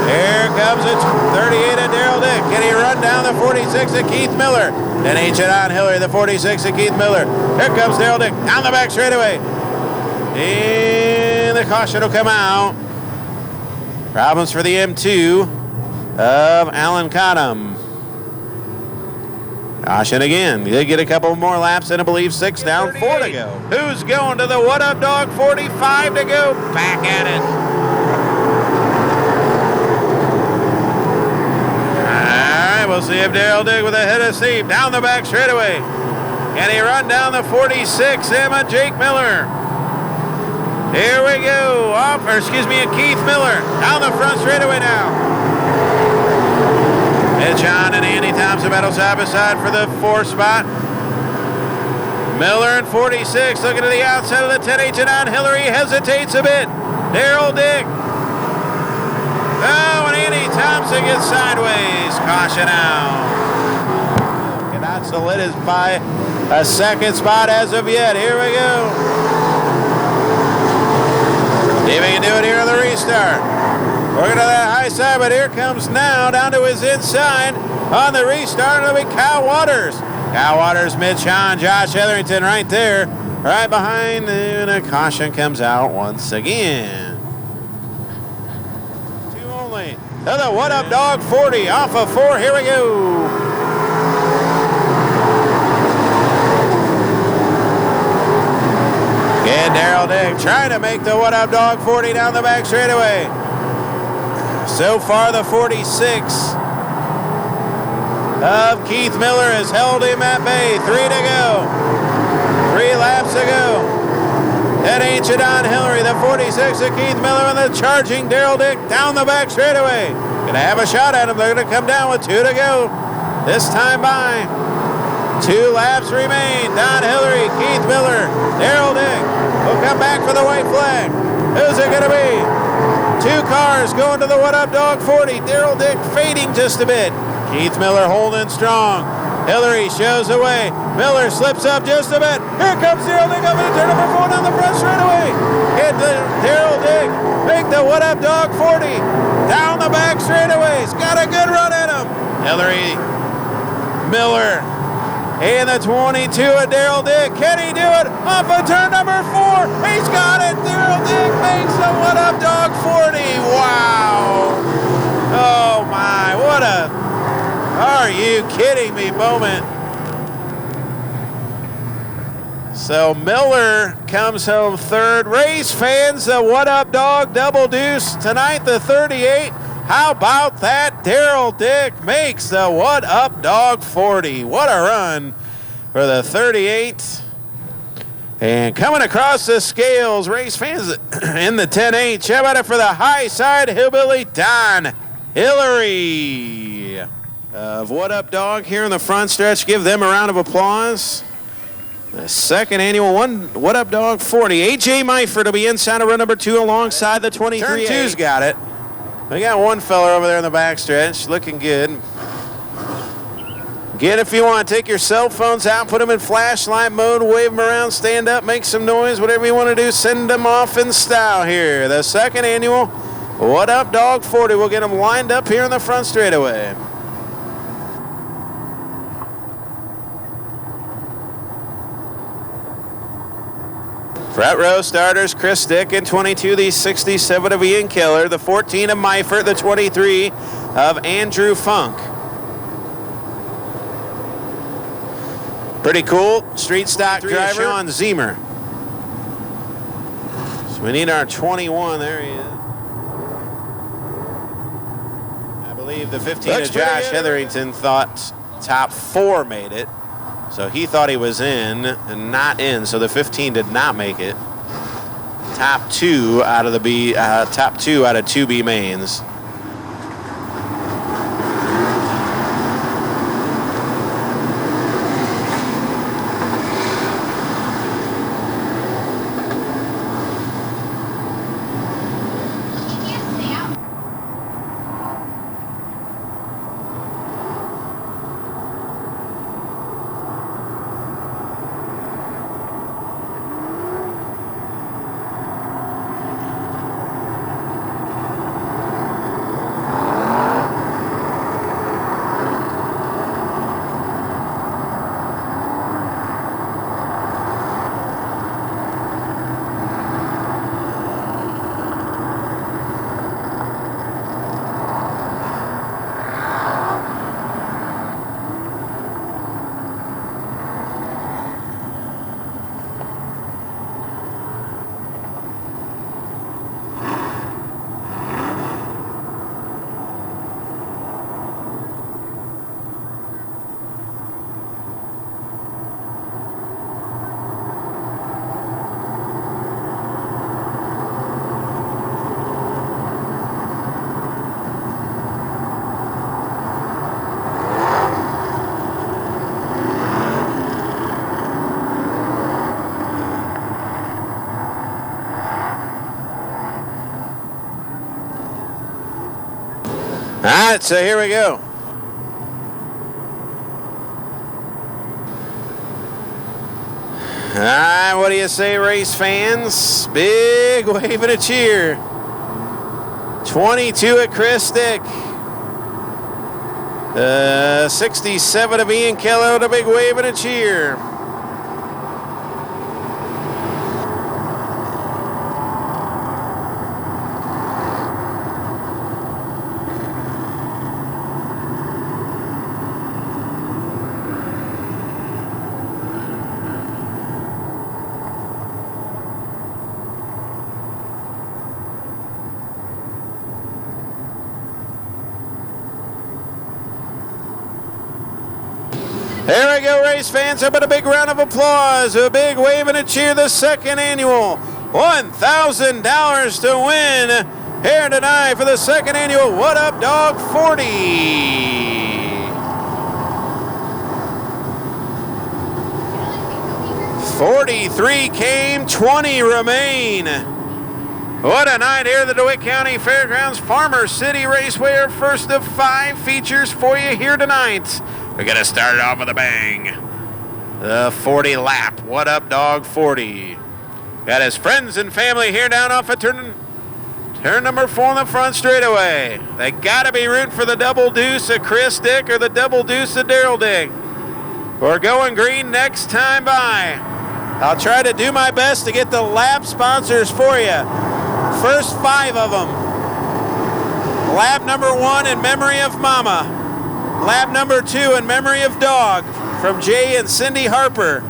Here comes the 38 of Daryl Dick. Can he run down the 46 of Keith Miller? Then ancient on Hillary, the 46 of Keith Miller. Here comes Daryl Dick down the back straightaway. And the caution will come out. Problems for the M2 of Alan Cottam. Caution again. They get a couple more laps and I believe 6 down, 4 to go. Who's going to the What Up Dog 45 to go? Back at it. We'll see if Daryl Dick with a head of steam down the back straightaway. Can he run down the 46, Emma Jake Miller? Here we go. Keith Miller down the front straightaway now. It's John and Andy Thompson battle side by side for the 4th spot. Miller and 46 looking to the outside of the 10H and on. Hillary hesitates a bit. Daryl Dick. Oh, and Andy Thompson gets sideways. Caution out. Cannot solidify a second spot as of yet. Here we go. See if he can do it here on the restart. Working to that high side, but here comes now down to his inside on the restart. It'll be Kyle Waters. Kyle Waters, Mitch Hahn, Josh Hetherington right there, right behind, and a caution comes out once again. Another What Up Dog 40 off of 4. Here we go. Again, Daryl Dick trying to make the What Up Dog 40 down the back straightaway. So far, the 46 of Keith Miller has held him at bay. 3 to go. 3 laps to go. That ain't Don Hillary, the 46 of Keith Miller, and the charging Daryl Dick down the back straightaway. Gonna have a shot at him. They're gonna come down with 2 to go. This time by. 2 laps remain. Don Hillary, Keith Miller, Daryl Dick will come back for the white flag. Who's it gonna be? 2 cars going to the What Up Dog 40. Daryl Dick fading just a bit. Keith Miller holding strong. Hillary shows the way. Miller slips up just a bit. Here comes Daryl Dick up into turn number 4 down the front straightaway. Can Daryl Dick make the What Up Dog 40 down the back straightaway? He's got a good run at him. Hillary, Miller, and the 22 of Daryl Dick. Can he do it off of turn number 4? He's got it. Daryl Dick makes the What Up Dog 40. Wow. Oh my, what a, are you kidding me moment. So Miller comes home 3rd. Race fans, the What Up Dog double deuce tonight, the 38. How about that? Daryl Dick makes the What Up Dog 40. What a run for the 38. And coming across the scales, race fans in the 10-8. How about it for the high side hillbilly Don Hillary of What Up Dog here in the front stretch. Give them a round of applause. The 2nd annual What Up Dog 40. A.J. Meifert will be inside of run number 2 alongside the 23. Turn 2's got it. We got one fella over there in the backstretch looking good. Again, if you want to take your cell phones out, put them in flashlight mode, wave them around, stand up, make some noise, whatever you want to do, send them off in style here. The 2nd annual What Up Dog 40. We'll get them lined up here in the front straightaway. Front row starters, Chris Dick in 22, the 67 of Ian Keller, the 14 of Meifert, the 23 of Andrew Funk. Pretty cool street stock driver, Sean Zemer. So we need our 21, there he is. I believe the 15 of Josh Hetherington thought top 4 made it. So he thought he was in and not in. So the 15 did not make it. Top 2 out of the B. Top 2 out of 2B mains. right, so here we go. All right, what do you say, race fans? Big wave and a cheer. 22 at Christic. 67 of Ian Keller with a big wave and a cheer. There we go, race fans. How about a big round of applause? A big wave and a cheer. The second annual $1,000 to win here tonight for the second annual What Up Dog 40. 43 came, 20 remain. What a night here at the DeWitt County Fairgrounds Farmer City Raceway. Our first of 5 features for you here tonight. We're going to start it off with a bang. The 40 lap. What Up Dog 40. Got his friends and family here down off of turn number 4 on the front straightaway. They got to be rooting for the double deuce of Chris Dick or the double deuce of Daryl Dick. We're going green next time by. I'll try to do my best to get the lap sponsors for you. First 5 of them. Lap number 1 in memory of Mama. Lap number 2 in memory of Dog from Jay and Cindy Harper.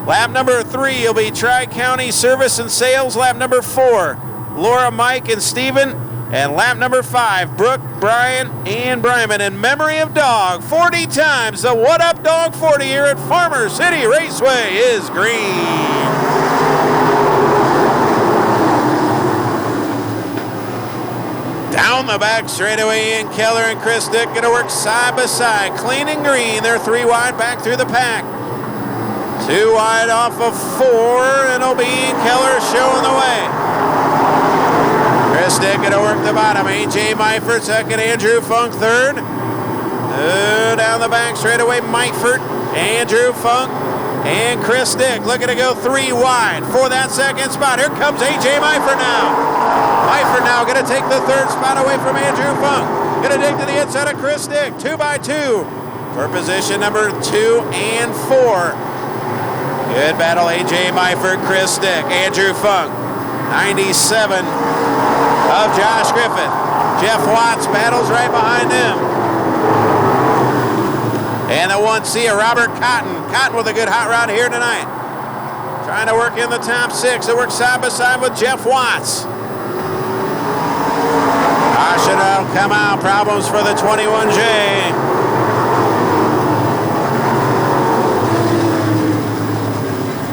Lap number 3 will be Tri-County Service and Sales. Lap number 4, Laura, Mike, and Steven. And lap number 5, Brooke, Brian, and Bryman in memory of Dog. 40 times the What Up Dog 40 here at Farmer City Raceway is green. Down the back straightaway, Ian Keller and Chris Dick going to work side by side. Clean and green. They're 3 wide back through the pack. 2 wide off of 4, and it'll be Ian Keller showing the way. Chris Dick going to work the bottom. A.J. Myford second, Andrew Funk third. Down the back straightaway, Myford, Andrew Funk, and Chris Dick looking to go 3 wide for that second spot. Here comes A.J. Myford now. Myford now going to take the 3rd spot away from Andrew Funk. Going to dig to the inside of Chris Dick. 2 by 2 for position number 2 and 4. Good battle, A.J. Myford, Chris Dick, Andrew Funk. 97 of Josh Griffith. Jeff Watts battles right behind them. And the 1C of Robert Cotton. Cotton with a good hot rod here tonight. Trying to work in the top 6. They work side by side with Jeff Watts. Caution will come out. Problems for the 21J.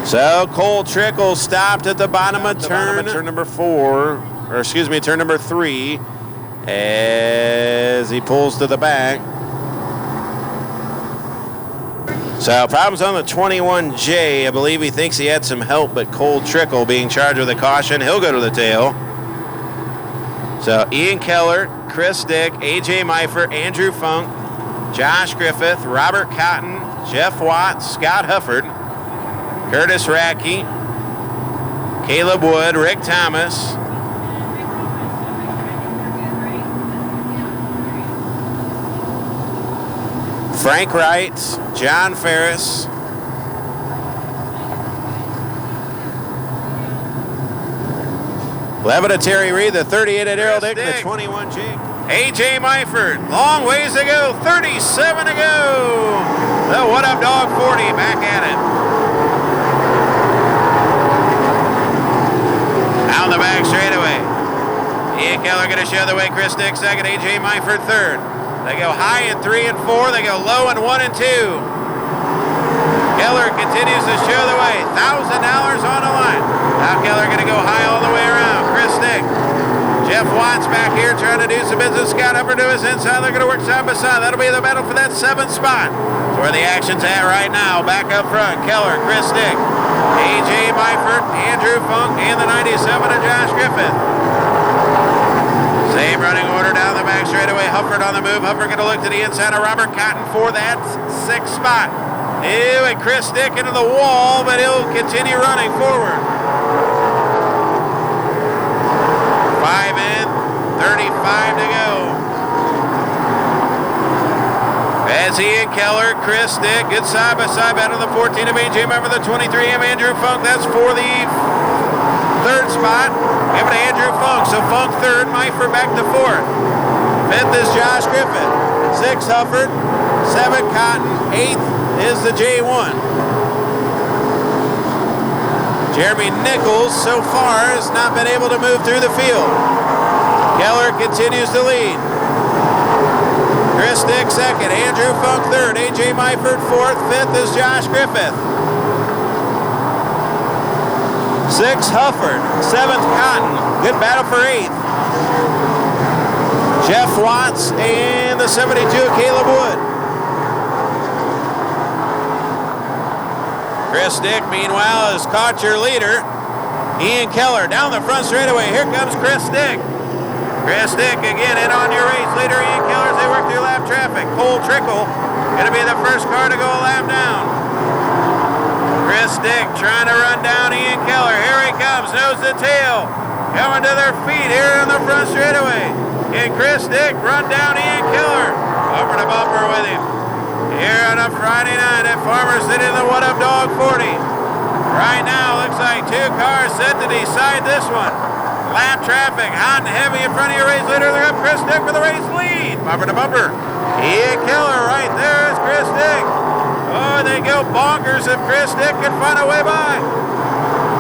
So Cole Trickle stopped at the bottom of turn number 3 as he pulls to the back. So problems on the 21J. I believe he thinks he had some help, but Cole Trickle being charged with a caution. He'll go to the tail. So Ian Keller, Chris Dick, A.J. Myford, Andrew Funk, Josh Griffith, Robert Cotton, Jeff Watts, Scott Hufford, Curtis Radke, Caleb Wood, Rick Thomas, Frank Wright, John Ferris, Levitt Terry Reed, the 38 at Daryl Dick, the 21 Jake. A.J. Myford, long ways to go, 37 to go. The What Up Dog 40 back at it. Down the back straightaway. Ian Keller going to show the way. Chris Dick second, A.J. Myford third. They go high in 3 and 4. They go low in 1 and 2. Keller continues to show the way. $1,000 on the line. Now Keller going to go high all the way around. Chris Dick. Jeff Watts back here trying to do some business. Scott up to his inside. They're going to work side by side. That'll be the battle for that 7th spot. That's where the action's at right now. Back up front. Keller, Chris Dick, A.J. Myford, Andrew Funk, and the 97 of Josh Griffith. Same running order down the back straightaway. Hufford on the move. Hufford going to look to the inside of Robert Cotton for that 6th spot. Ew, and Chris Dick into the wall, but he'll continue running forward. 5 in, 35 to go. As Ian Keller, Chris Dick, good side-by-side battle. The 14 of AJ Member, the 23 of Andrew Funk. That's for the 3rd spot. Give it to Andrew Funk. So Funk 3rd, Myford back to 4th. 5th is Josh Griffith. 6th Hufford. 7th Cotton. 8th is the J1. Jeremy Nichols so far has not been able to move through the field. Keller continues to lead. Chris Dick 2nd, Andrew Funk 3rd, AJ Myford 4th, 5th is Josh Griffith. 6th Hufford, 7th Cotton, good battle for 8th. Jeff Watts and the 72 of Caleb Wood. Chris Dick, meanwhile, has caught your leader, Ian Keller, down the front straightaway. Here comes Chris Dick. Chris Dick again in on your race leader, Ian Keller, as they work through lap traffic. Cole Trickle going to be the first car to go a lap down. Chris Dick trying to run down Ian Keller. Here he comes, nose to tail. Coming to their feet here on the front straightaway. Can Chris Dick run down Ian Keller? Bumper to bumper with him. Here on a Friday night at Farmer City in the What Up Dog 40. Right now, looks like 2 cars set to decide this one. Lap traffic, hot and heavy in front of your race leader. They're up Chris Dick for the race lead. Bumper to bumper. Ian Keller right there is Chris Dick. Oh, they go bonkers if Chris Dick can find a way by.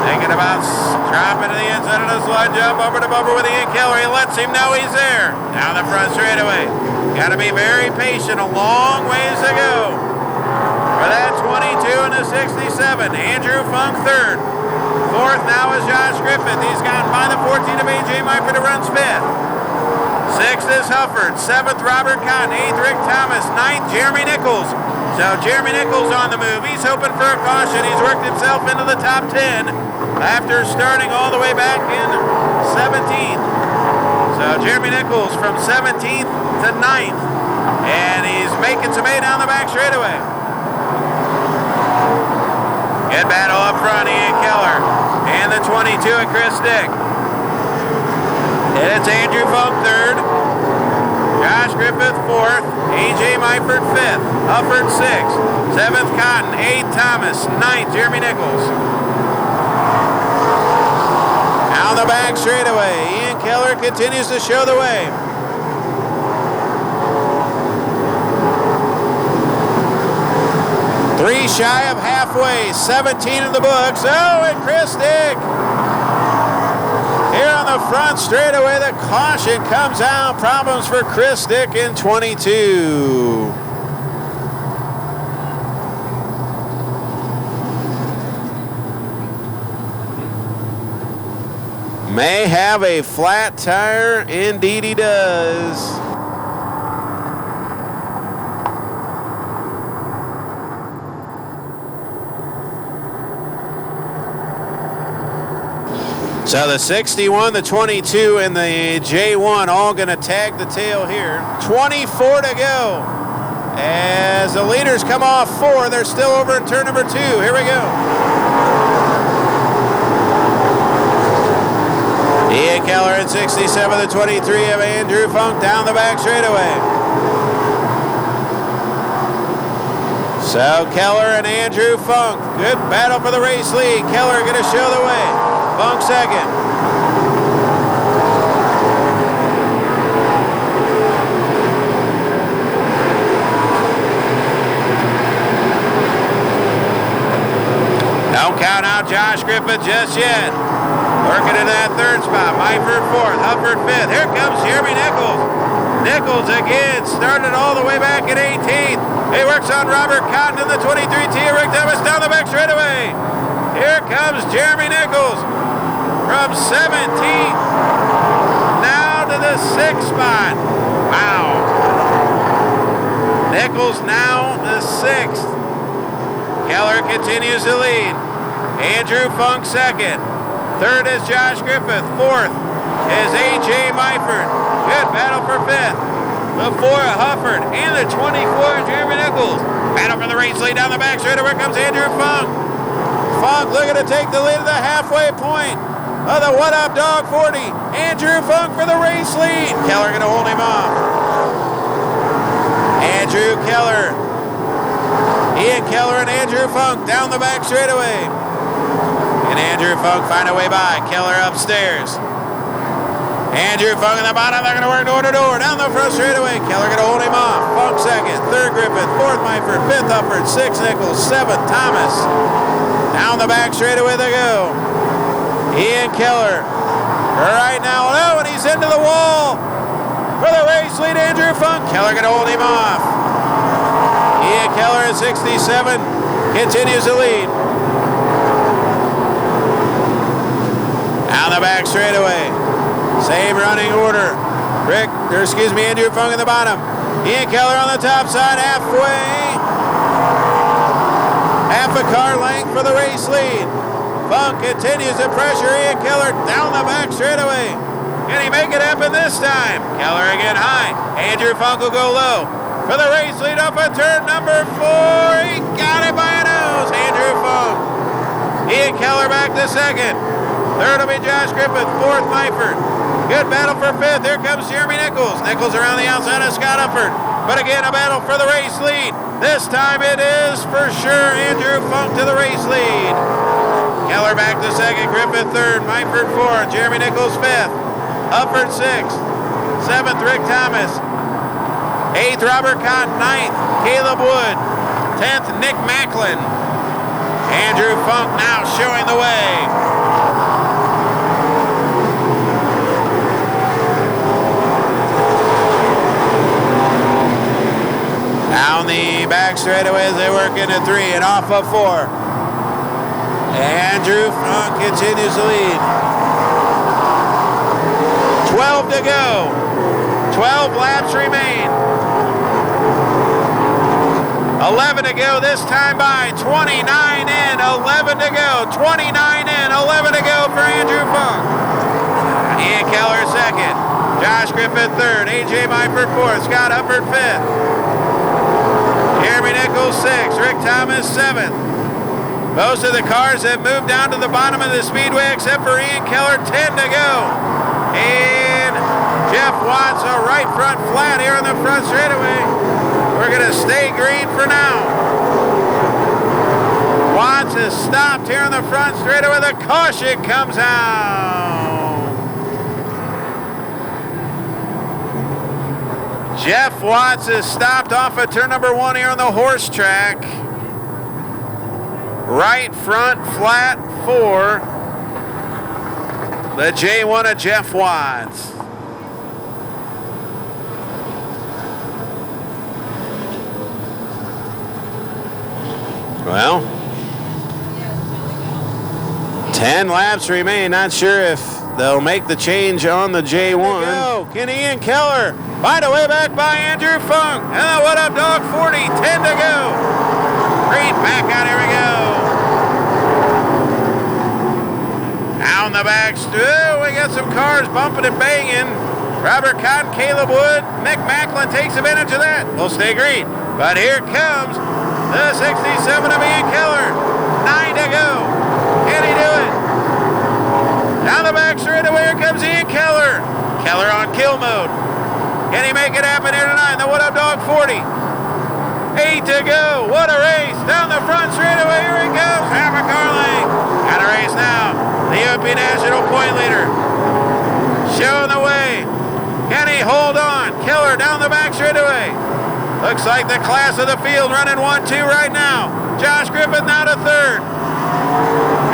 Thinking about dropping to the inside of the slide jump. Bumper to bumper with Ian Keller. He lets him know he's there. Down the front straightaway. Got to be very patient. A long ways to go. For that 22 and the 67. Andrew Funk 3rd. 4th now is Josh Griffith. He's gotten by the 14 of AJ Myford, who runs 5th. 6th is Hufford. 7th Robert Cotton. 8th Rick Thomas. 9th Jeremy Nichols. So Jeremy Nichols on the move. He's hoping for a caution. He's worked himself into the top 10 after starting all the way back in 17th. So Jeremy Nichols from 17th to 9th. And he's making some hay down the back straightaway. Good battle up front, Ian Keller. And the 22 of Chris Dick. And it's Andrew Funk 3rd. Josh Griffith 4th. AJ Myford 5th. Hufford 6th. 7th Cotton. 8th Thomas. 9th Jeremy Nichols. Down the back straightaway. Ian Keller continues to show the way. Three shy of halfway, 17 in the books. Oh, and Chris Dick. Here on the front straightaway, the caution comes out. Problems for Chris Dick in 22. May have a flat tire. Indeed he does. So the 61, the 22, and the J1 all going to tag the tail here. 24 to go. As the leaders come off 4, they're still over in turn number 2. Here we go. Ian Keller at 67, the 23 of Andrew Funk down the back straightaway. So Keller and Andrew Funk, good battle for the race lead. Keller going to show the way. Funk 2nd. Don't count out Josh Griffith just yet. Working in that 3rd spot. Myford 4th. Hufford 5th. Here comes Jeremy Nichols. Nichols again started all the way back at 18th. He works on Robert Cotton in the 23T. Rick Thomas down the back straightaway. Here comes Jeremy Nichols. From 17th now to the 6th spot. Wow. Nichols now the 6th. Keller continues to lead. Andrew Funk 2nd. 3rd is Josh Griffith. 4th is AJ Myford. Good battle for fifth. The 4, Hufford, and the 24, Jeremy Nichols. Battle for the race lead down the back straight. Here comes Andrew Funk. Funk looking to take the lead to the halfway point of the What Up Dog 40. Andrew Funk for the race lead. Keller going to hold him off. Andrew Keller. Ian Keller and Andrew Funk down the back straightaway. And Andrew Funk find a way by. Keller upstairs. Andrew Funk in the bottom. They're going to work door to door. Down the front straightaway. Keller going to hold him off. Funk second. Third Griffith. Fourth Myford. Fifth Hufford. Sixth Nichols. Seventh Thomas. Down the back straightaway they go. Ian Keller. Right now. Oh, and he's into the wall. For the race lead, Andrew Funk. Keller going to hold him off. Ian Keller at 67 continues to lead. Down the back straightaway. Same running order. Andrew Funk in the bottom. Ian Keller on the top side, halfway. Half a car length for the race lead. Funk continues to pressure Ian Keller down the back straightaway. Can he make it happen this time? Keller again high. Andrew Funk will go low. For the race lead up at turn number 4. He got it by a nose. Andrew Funk. Ian Keller back to second. Third will be Josh Griffith. Fourth, Myford. Good battle for fifth. Here comes Jeremy Nichols. Nichols around the outside of Scott Hufford. But again, a battle for the race lead. This time it is for sure Andrew Funk to the race lead. Keller back to second. Griffith third. Myford fourth. Jeremy Nichols fifth. Hufford sixth. Seventh, Rick Thomas. Eighth, Robert Cotton. Ninth, Caleb Wood. 10th, Nick Macklin. Andrew Funk now showing the way. Down the back straightaway as they work into 3 and off of 4. Andrew Funk continues to lead. 12 to go. 12 laps remain. 11 to go this time by. 29 in, 11 to go. 29 in, 11 to go for Andrew Funk. Ian Keller second. Josh Griffith third. A.J. Myford fourth. Scott Hufford fifth. Jeremy Nichols 6th, Rick Thomas 7th. Most of the cars have moved down to the bottom of the speedway except for Ian Keller, 10 to go. And Jeff Watts, a right front flat here on the front straightaway. We're going to stay green for now. Watts has stopped here on the front straightaway. The caution comes out. Jeff Watts is stopped off at turn number 1 here on the horse track. Right front flat 4. The J1 of Jeff Watts. Well, 10 laps remain. Not sure if they'll make the change on the J1. Can Ian Keller find a way back by Andrew Funk? And the What Up Dog 40, 10 to go. Green back out, here we go. Down the back, we got some cars bumping and banging. Robert Cotton, Caleb Wood, Nick Macklin takes advantage of that. We'll stay green. But here comes the 67 of Ian Keller. 9 to go. Can he do it? Down the back straightaway, here comes Ian Keller. Keller on kill mode. Can he make it happen here tonight? The What Up Dog 40. 8 to go. What a race. Down the front straightaway. Here he comes. Half a car length. Got a race now. The UP National point leader. Showing the way. Can he hold on? Keller down the back straightaway. Looks like the class of the field running 1-2 right now. Josh Griffith now to third.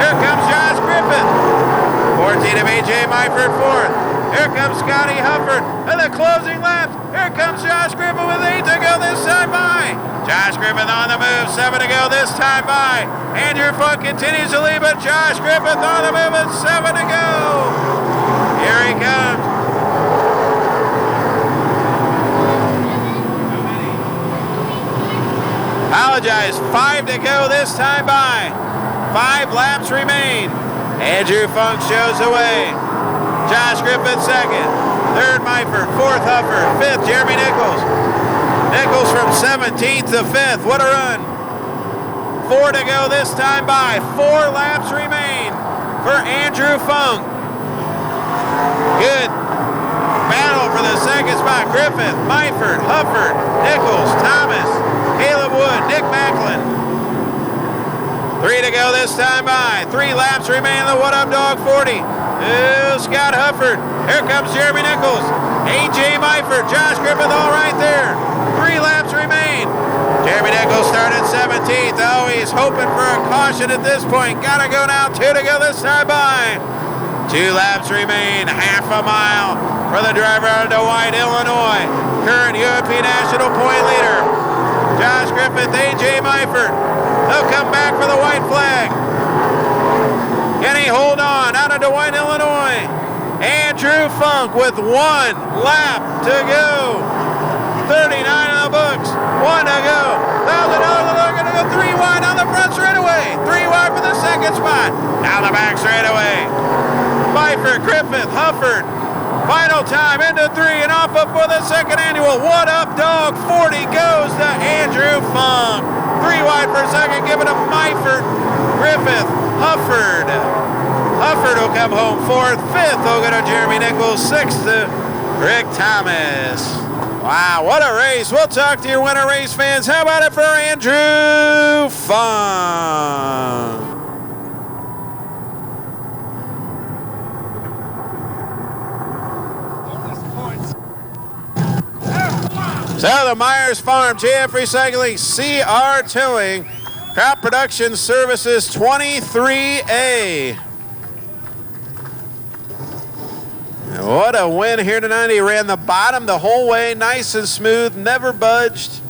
Here comes Josh Griffith. 14 of A.J. Myford fourth. Here comes Scotty Hufford. And the closing laps. Here comes Josh Griffith with 8 to go this time by. Josh Griffith on the move. 7 to go this time by. Andrew Funk continues to lead, but Josh Griffith on the move at 7 to go. Here he comes. Apologize. 5 to go this time by. 5 laps remain. Andrew Funk shows the way. Josh Griffith second. Third, Meifert. Fourth, Huffer. Fifth, Jeremy Nichols. Nichols from 17th to 5th. What a run. 4 to go this time by. 4 laps remain for Andrew Funk. Good battle for the second spot. Griffith, Meifert, Hufford, Nichols, Thomas, Caleb Wood, Nick Macklin. 3 to go this time by. 3 laps remain in the What Up Dog 40. Scott Hufford. Here comes Jeremy Nichols. A.J. Meifert, Josh Griffith all right there. 3 laps remain. Jeremy Nichols started 17th. Oh, he's hoping for a caution at this point. Gotta go now. 2 to go this time by. 2 laps remain. Half a mile for the driver out of Dwight, Illinois. Current UMP National point leader. Josh Griffith, A.J. Meifert. They'll come back for the white flag. Can he hold on out of Dwight, Illinois? Andrew Funk with 1 lap to go. 39 in the books. 1 to go. $1,000. They're going to go 3 wide on the front straightaway. 3 wide for the second spot. Down the back straightaway. Meifert, Griffith, Hufford. Final time into 3 and off up for the second annual What Up Dog 40 goes to Andrew Funk. 3 wide for second, giving to Meifert, Griffith, Hufford. Hufford will come home 4th. 5th will go to Jeremy Nichols. 6th to Rick Thomas. Wow, what a race. We'll talk to your winter race fans. How about it for Andrew Funk? So the Myers Farm, JF Recycling, CR Towing, Crop Production Services 23A. What a win here tonight. He ran the bottom the whole way, nice and smooth, never budged.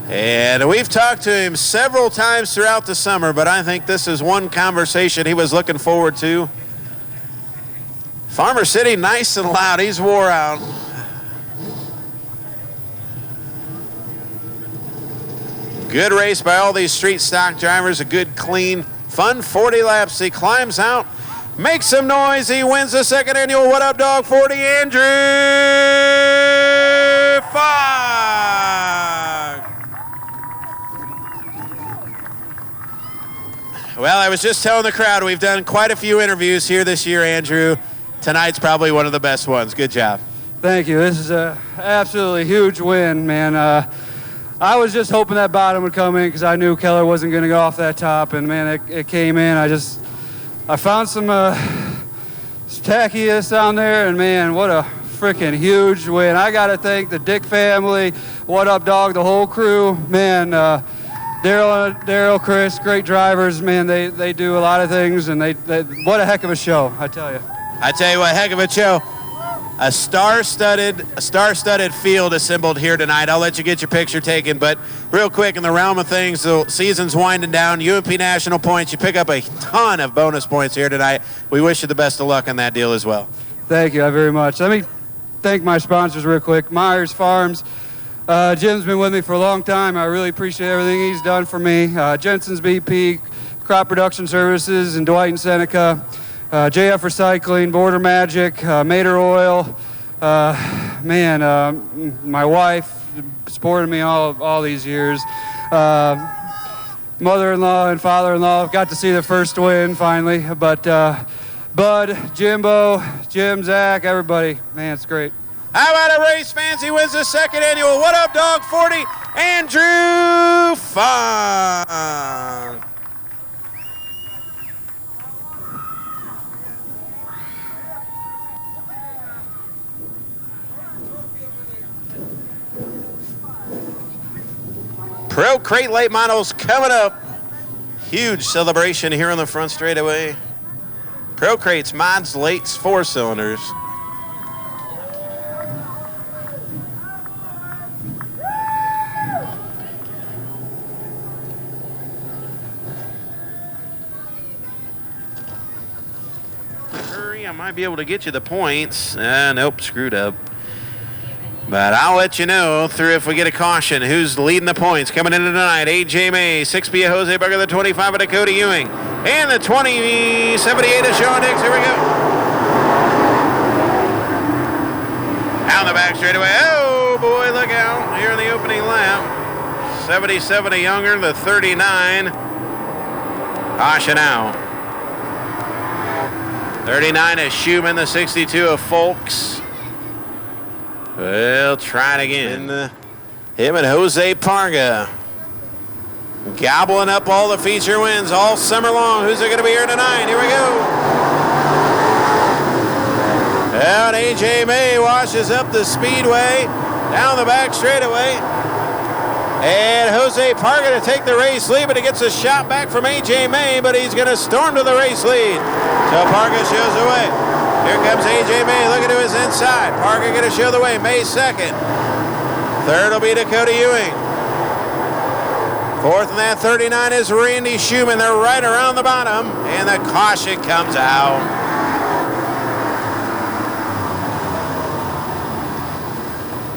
And we've talked to him several times throughout the summer, but I think this is one conversation he was looking forward to. Farmer City, nice and loud. He's wore out. Good race by all these street stock drivers. A good, clean, fun 40 laps. He climbs out, makes some noise. He wins the second annual What Up Dog 40. Andrew Funk. Well, I was just telling the crowd, we've done quite a few interviews here this year, Andrew. Tonight's probably one of the best ones. Good job. Thank you. This is an absolutely huge win, man. I was just hoping that bottom would come in because I knew Keller wasn't going to go off that top, and man, it came in. I found some tackiness down there, and man, what a freaking huge win. I got to thank the Dick family, What Up Dog, the whole crew, man. Daryl, Chris, great drivers, man. They do a lot of things, and they what a heck of a show, I tell you. I tell you what, heck of a show. A star-studded field assembled here tonight. I'll let you get your picture taken, but real quick, in the realm of things, the season's winding down. UMP National Points, you pick up a ton of bonus points here tonight. We wish you the best of luck on that deal as well. Thank you very much. Let me thank my sponsors real quick. Myers Farms. Jim's been with me for a long time. I really appreciate everything he's done for me. Jensen's BP, Crop Production Services, and Dwight and Seneca. JF Recycling, Border Magic, Mater Oil, my wife supported me all these years. Mother-in-law and father-in-law got to see the first win finally, but Bud, Jimbo, Jim, Zach, everybody, man, it's great. How about a race fans? He wins the second annual What Up Dog 40, Andrew Funk. Pro Crate late models coming up. Huge celebration here on the front straightaway. Pro Crates, mods, lates, 4 cylinders. Hurry, I might be able to get you the points. Nope, screwed up. But I'll let you know through if we get a caution who's leading the points coming into tonight. A.J. May, 6B of Jose Berger, the 25 of Dakota Ewing, and the 2078 of Sean Dix. Here we go. Down the back straightaway. Oh, boy, look out. Here in the opening lap. 77 a younger, the 39. Caution out. 39 is Schumann, the 62 of Folks. We'll try it again. Him and Jose Parga. Gobbling up all the feature wins all summer long. Who's it going to be here tonight? Here we go. And A.J. May washes up the speedway. Down the back straightaway. And Jose Parga to take the race lead, but he gets a shot back from A.J. May, but he's going to storm to the race lead. So Parga shows the way. Here comes A.J. May looking to his inside. Parga going to show the way. May second. Third will be Dakota Ewing. Fourth in that 39 is Randy Schumann. They're right around the bottom, and the caution comes out.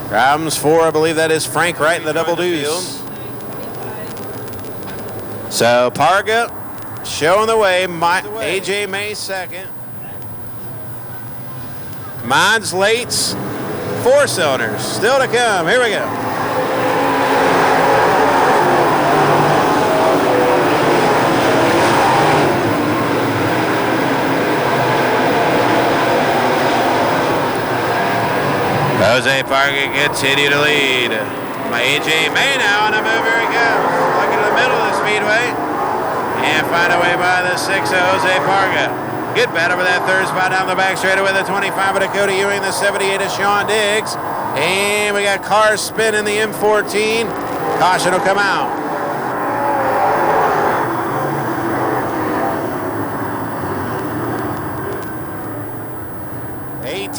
Comes for, I believe that is Frank Wright in the double deuce. So Parga showing the way. A.J. May second. Mons Lates, 4 cylinders still to come. Here we go. Jose Parga continue to lead. A.J. May now on the move. Here he goes. Looking to the middle of the speedway. And find a way by the 6 of Jose Parga. Good bet over that third spot down the back straightaway. The 25 of Dakota Ewing, the 78 of Sean Diggs. And we got cars spinning the M14. Caution will come out.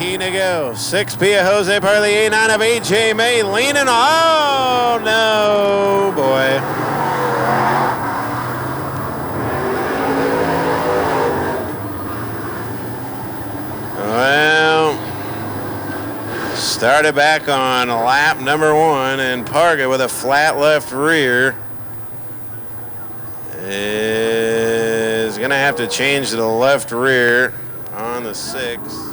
To go. 6P of Jose Parga, the A9 of A.J. May leaning. Oh, no, boy. Well, started back on lap number 1, and Parga with a flat left rear is going to have to change to the left rear on the 6.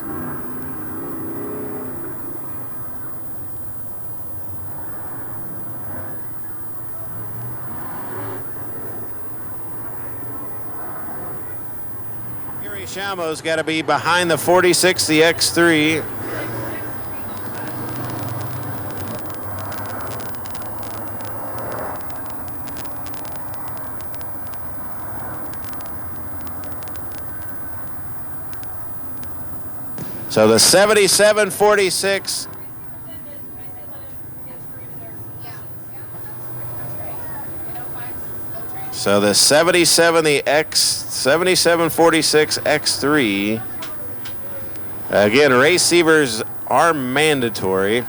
Shamo's got to be behind the 46, the X3. So the 77-46. So the 77, the X7746 X3. Again, receivers are mandatory.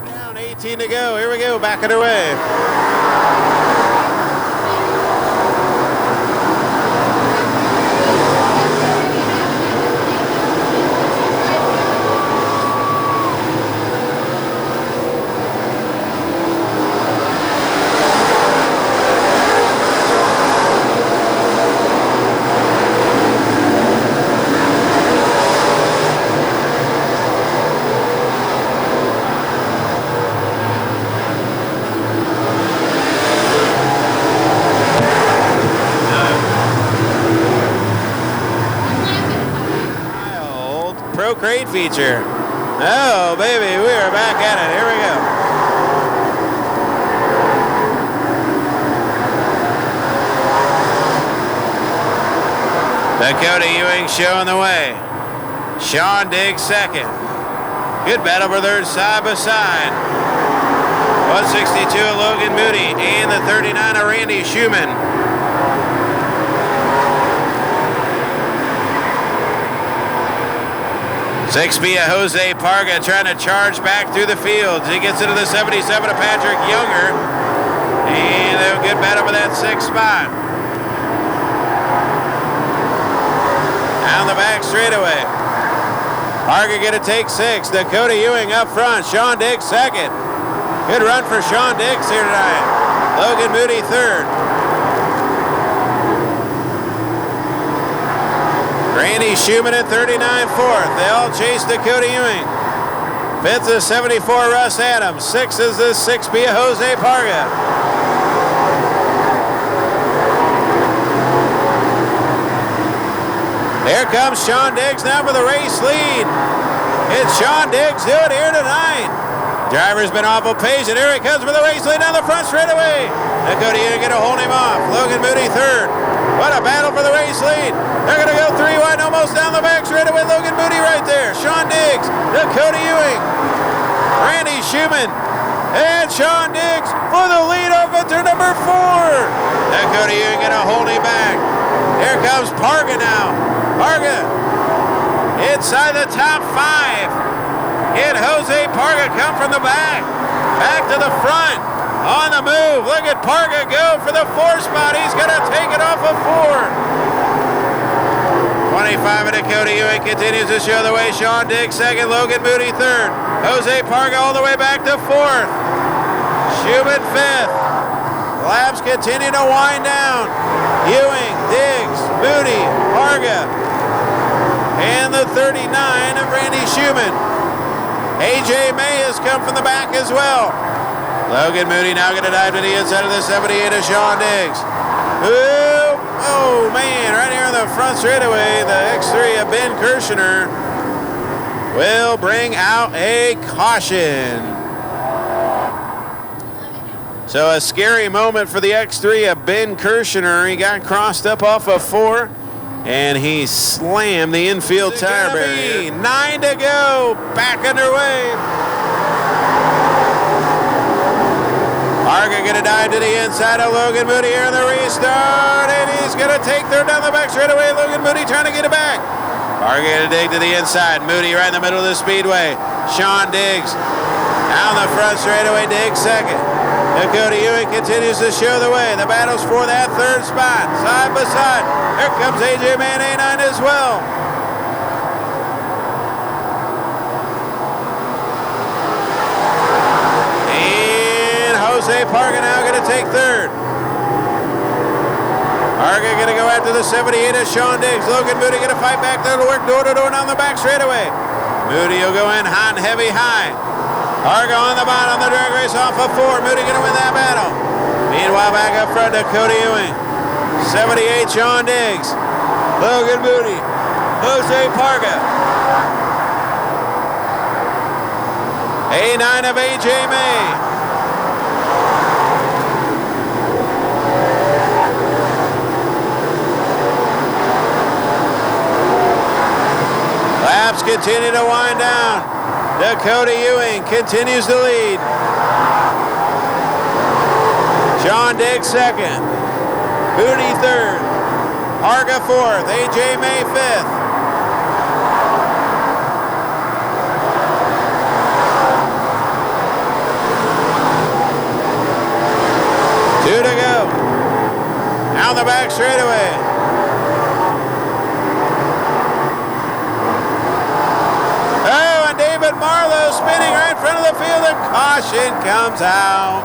Down 18 to go. Here we go, back underway. crate feature. Oh, baby, we are back at it. Here we go. Dakota Ewing showing the way. Sean Diggs second. Good battle for third side by side. 162 of Logan Moody and the 39 of Randy Schumann. 6B of Jose Parga trying to charge back through the fields. He gets into the 77 of Patrick Younger. And a good battle for that 6th spot. Down the back straightaway. Parga going to take 6. Dakota Ewing up front. Sean Diggs second. Good run for Sean Diggs here tonight. Logan Moody third. Randy Schumann at 39 fourth. They all chase Dakota Ewing. 5th is 74 Russ Adams. 6th is the 6B Jose Parga. Here comes Sean Diggs now for the race lead. It's Sean Diggs doing here tonight. Driver's been awful patient. Here he comes for the race lead down the front straightaway. Dakota Ewing going to hold him off. Logan Moody third. What a battle for the race lead. They're going to go 3 wide almost down the back straightaway. Logan Moody right there. Sean Diggs, Dakota Ewing, Randy Schumann, and Sean Diggs for the lead over turn number 4. Dakota Ewing going to hold him back. Here comes Parga now. Parga inside the top 5. Hit Jose Parga come from the back. Back to the front. On the move. Look at Parga go for the 4 spot. He's going to take it off of 4. 25 of Dakota Ewing continues to show the way. Sean Diggs second. Logan Moody third. Jose Parga all the way back to 4th. Schumann 5th. Laps continue to wind down. Ewing, Diggs, Moody, Parga, and the 39 of Randy Schumann. AJ May has come from the back as well. Logan Moody now going to dive to the inside of the 78 of Sean Diggs. Oh man, right here on the front straightaway, the X3 of Ben Kirshner will bring out a caution. So a scary moment for the X3 of Ben Kirshner. He got crossed up off of 4, and he slammed the infield tire barrier. 9 to go, back underway. Parga going to dive to the inside of Logan Moody here in the restart, and he's going to take third down the back straightaway. Logan Moody trying to get it back. Parga going to dig to the inside. Moody right in the middle of the speedway. Sean Diggs down the front straightaway. Diggs second. Dakota Ewing continues to show the way. The battle's for that 3rd spot, side by side. Here comes AJ May in A9 as well. And Jose Parga now going to take 3rd. Parga going to go after the 78 of Sean Diggs. Logan Moody going to fight back there to work door to door down the back straightaway. Moody will go in hot and heavy high. Parga on the bottom, the drag race off of 4. Moody going to win that battle. Meanwhile, back up front, Dakota Ewing. 78, Sean Diggs. Logan Moody. Jose Parga. A9 of AJ May. Laps continue to wind down. Dakota Ewing continues to lead. Sean Diggs second. Moody third. Parga 4th. AJ May 5th. Two to go. Down the back straightaway. David Marlowe spinning right in front of the field, and caution comes out.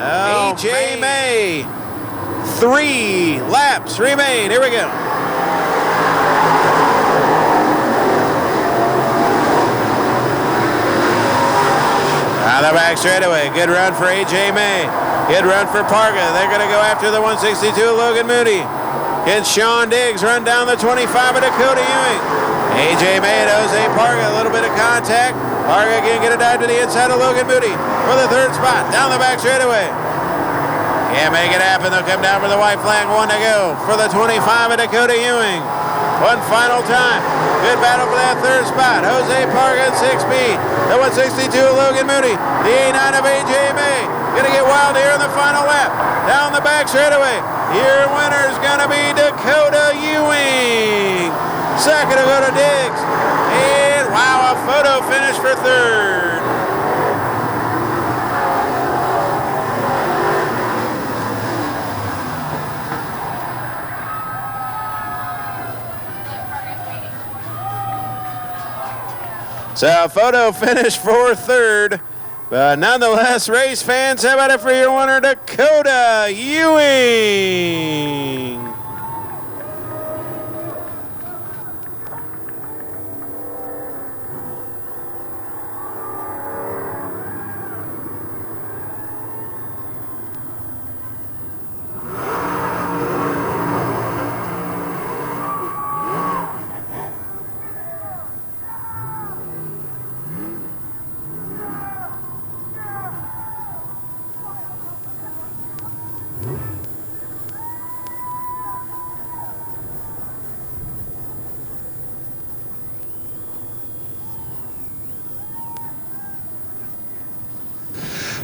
Oh, AJ May. 3 laps remain. Here we go. Out of the back straightaway. Good run for AJ May. Good run for Parga. They're going to go after the 162 Logan Moody. Can Sean Diggs run down the 25 of Dakota Ewing? A.J. May and Jose Parga, a little bit of contact. Parga again get a dive to the inside of Logan Moody for the third spot. Down the back straightaway. Can't make it happen. They'll come down for the white flag. 1 to go for the 25 of Dakota Ewing. One final time. Good battle for that third spot. Jose Parga at 6 speed. The 162 of Logan Moody. The 89 of A.J. May. Gonna get wild here in the final lap. Down the back straightaway. Your winner's gonna be Dakota Ewing. Second to go to Diggs. And wow, a photo finish for third. So a photo finish for third. But nonetheless, race fans, how about it for your winner, Dakota Ewing?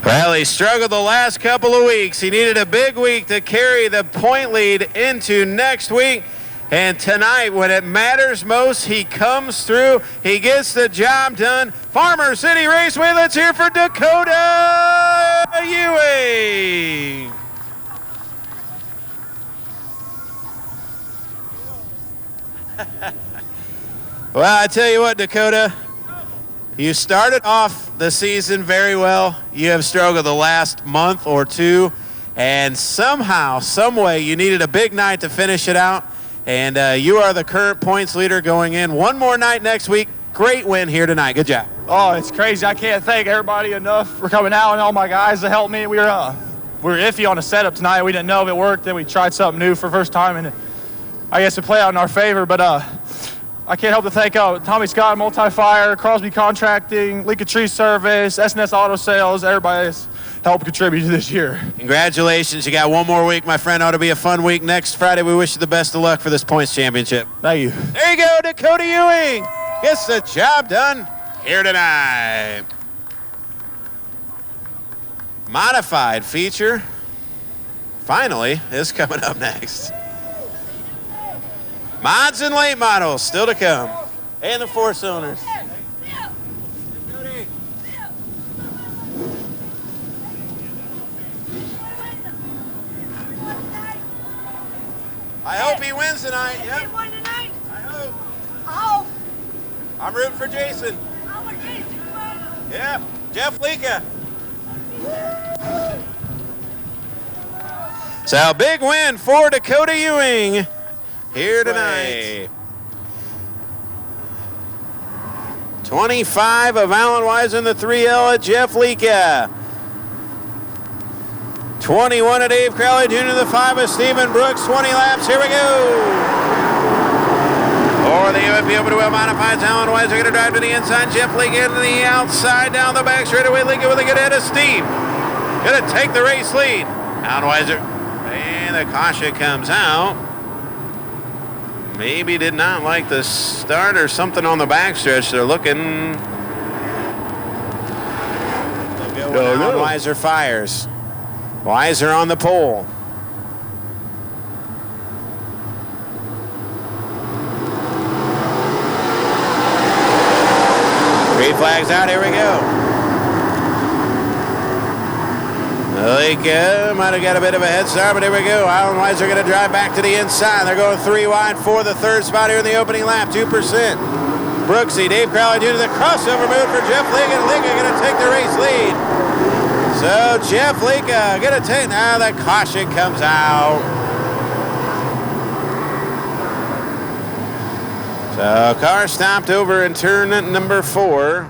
Well, he struggled the last couple of weeks. He needed a big week to carry the point lead into next week. And tonight, when it matters most, he comes through. He gets the job done. Farmer City Raceway, let's hear for Dakota Ewing. Well, I tell you what, Dakota, you started off the season very well. You have struggled the last month or two, and somehow, some way, you needed a big night to finish it out, and you are the current points leader going in. One more night next week. Great win here tonight. Good job. Oh, it's crazy. I can't thank everybody enough for coming out and all my guys that helped me. We were iffy on the setup tonight. We didn't know if it worked. Then we tried something new for the first time, and I guess it played out in our favor, but I can't help to thank Tommy Scott, Multi-Fire, Crosby Contracting, Lincoln Tree Service, SNS Auto Sales, everybody that's helped contribute to this year. Congratulations. You got one more week, my friend. Ought to be a fun week. Next Friday, we wish you the best of luck for this points championship. Thank you. There you go, Dakota Ewing. Gets the job done here tonight. Modified feature, finally, is coming up next. Mods and late models still to come. And the four cylinders. I hope he wins tonight. Yep. I hope. Oh, I'm rooting for Jason. Yeah. Jeff Lika. So big win for Dakota Ewing here tonight. 25 of Alan Weiser in the 3L at Jeff Lika. 21 of Dave Crowley Jr. The 5 of Stephen Brooks. 20 laps. Here we go. For the UFP Open Wheel Modifieds, Alan Weiser going to drive to the inside. Jeff Lika into the outside, down the back straightaway. Lika with a good head of steam. Going to take the race lead. Alan Weiser. And the caution comes out. Maybe did not like the start or something on the backstretch. They're looking. They'll go when Alan Weiser fires. Weiser on the pole. Three flags out, here we go. Lika might have got a bit of a head start, but here we go. Alan Weiser going to drive back to the inside. They're going 3 wide for the third spot here in the opening lap, 2%. Brooksy, Dave Crowley due to the crossover move for Jeff Lika. Lika going to take the race lead. So Jeff Lika going to take, now that caution comes out. So car stopped over in turn number 4.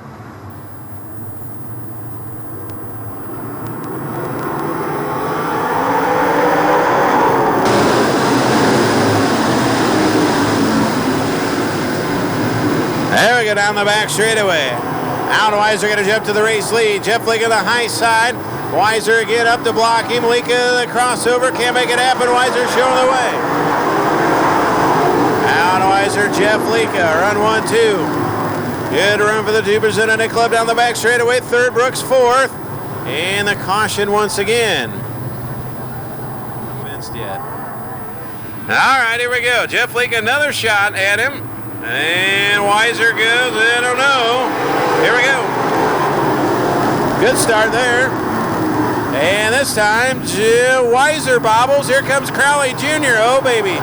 Leaka down the back straightaway. Alan Weiser going to jump to the race lead. Jeff Leaka the high side. Weiser again up to block him. Leaka the crossover. Can't make it happen. Weiser showing the way. Alan Weiser, Jeff Leaka. Run 1-2. Good run for the 2% of Nick Club down the back straightaway. Third, Brooks fourth. And the caution once again. Convinced yet. All right, here we go. Jeff Leaka, another shot at him. And Weiser goes, I don't know. Here we go. Good start there. And this time, Weiser bobbles. Here comes Crowley Jr. Oh, baby.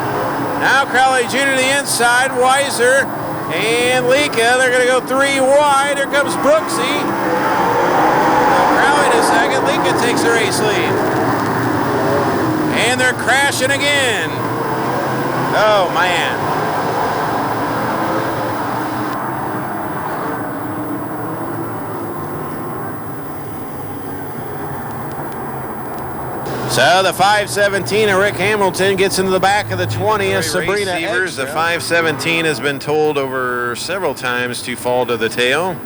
Now Crowley Jr. to the inside. Weiser and Leaka. They're going to go 3 wide. Here comes Brooksy. Crowley to second. Leaka takes the race lead. And they're crashing again. Oh, man. So the 517 of Rick Hamilton gets into the back of the 20 of Sabrina Edge. The 517 has been told over several times to fall to the tail.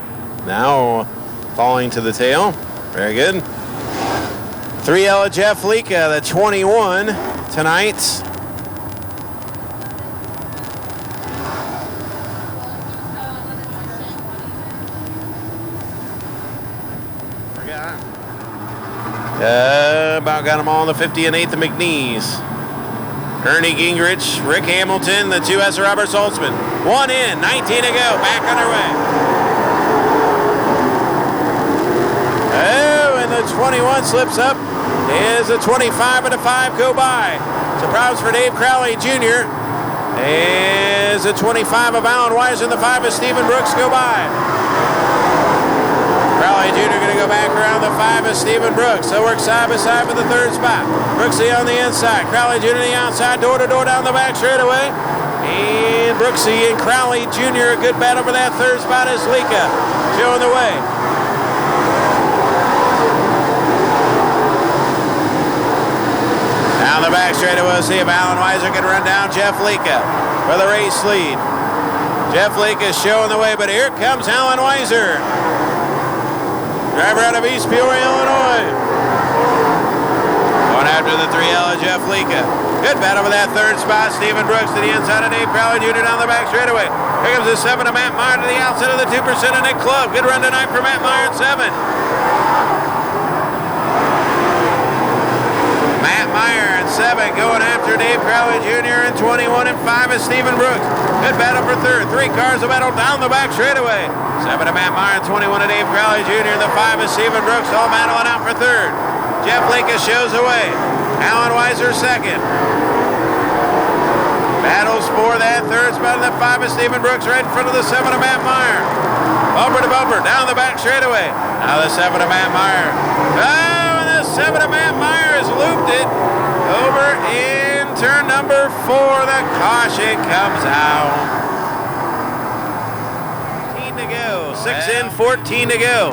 Now falling to the tail. Very good. 3L of Jeff Leaka, the 21 tonight. About got them all in the 50 and 8th of McNeese. Ernie Gingrich, Rick Hamilton, the 2S of Robert Saltzman. 1 in, 19 to go, back underway. Oh, and the 21 slips up. Is the 25 and the 5 go by. Surprise for Dave Crowley Jr. Is the 25 of Alan Weiser and the 5 of Stephen Brooks go by. Crowley Jr. going to go back around the 5 of Stephen Brooks. They'll work side by side for the third spot. Brooksy on the inside. Crowley Jr. on the outside. Door to door down the back straightaway. And Brooksy and Crowley Jr. A good battle for that third spot as Leaka showing the way. Down the back straightaway, we'll see if Alan Weiser can run down Jeff Leaka for the race lead. Jeff Leaka showing the way, but here comes Alan Weiser. Driver out of East Peoria, Illinois. Going after the 3L of Jeff Leaka. Good battle for that third spot. Stephen Brooks to the inside of Dave Crowley Jr. down the back straightaway. Here comes the 7 of Matt Meyer to the outside of the 2% of Nick Club. Good run tonight for Matt Meyer at 7. Matt Meyer at 7 going after Dave Crowley Jr. and 21 and 5 is Stephen Brooks. Good battle for third. 3 cars of battle down the back straightaway. 7 to Matt Meyer, 21 to Dave Crowley Jr. The 5 is Stephen Brooks, all battling out for third. Jeff Leaka shows away. Alan Weiser second. Battles for that third spot. The 5 is Stephen Brooks right in front of the 7 of Matt Meyer. Bumper to bumper, down the back straightaway. Now the 7 of Matt Meyer. Oh, and the 7 of Matt Meyer has looped it over in turn number 4. The caution comes out. 6 in, 14 to go.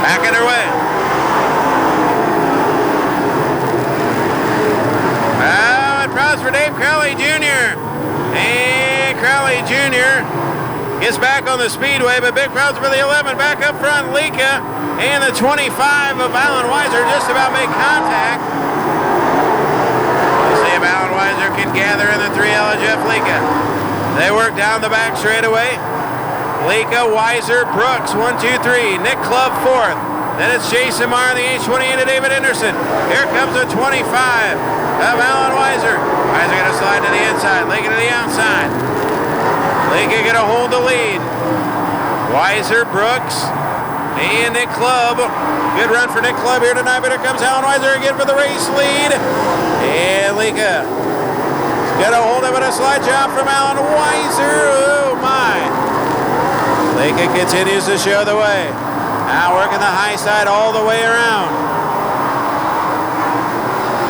Back underway. Now it problems for Dave Crowley Jr. And Crowley Jr. gets back on the speedway, but big problems for the 11. Back up front, Leaka and the 25 of Alan Weiser just about make contact. We'll see if Alan Weiser can gather in the 3L of Jeff Leaka. They work down the back straightaway. Leaka, Weiser, Brooks, 1, 2, 3. Nick Club, 4th. Then it's Jason Meyer, the H28 of David Henderson. Here comes the 25 of Alan Weiser. Weiser going to slide to the inside. Leaka to the outside. Leaka going to hold the lead. Weiser, Brooks, and Nick Club. Good run for Nick Club here tonight, but here comes Alan Weiser again for the race lead. And Leaka got a hold of it, a slide job from Alan Weiser. Oh, my. Leaka continues to show the way. Now working the high side all the way around.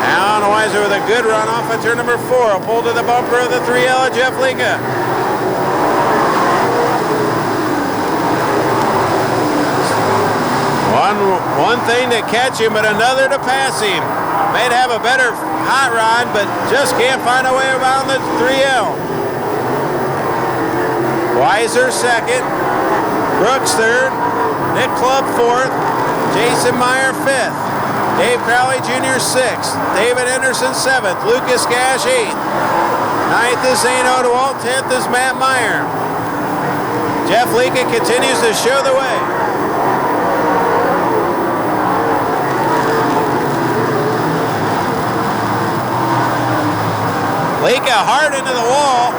Alan Weiser with a good run off of turn number 4. A pull to the bumper of the 3L of Jeff Leaka. One thing to catch him, but another to pass him. May have a better hot rod, but just can't find a way around the 3L. Weiser second. Brooks third. Nick Clubb fourth. Jason Meyer fifth. Dave Crowley Jr. sixth. David Henderson seventh. Lucas Gash eighth. Ninth is Zane Odewalt. 10th is Matt Meyer. Jeff Leaka continues to show the way. Leaka hard into the wall.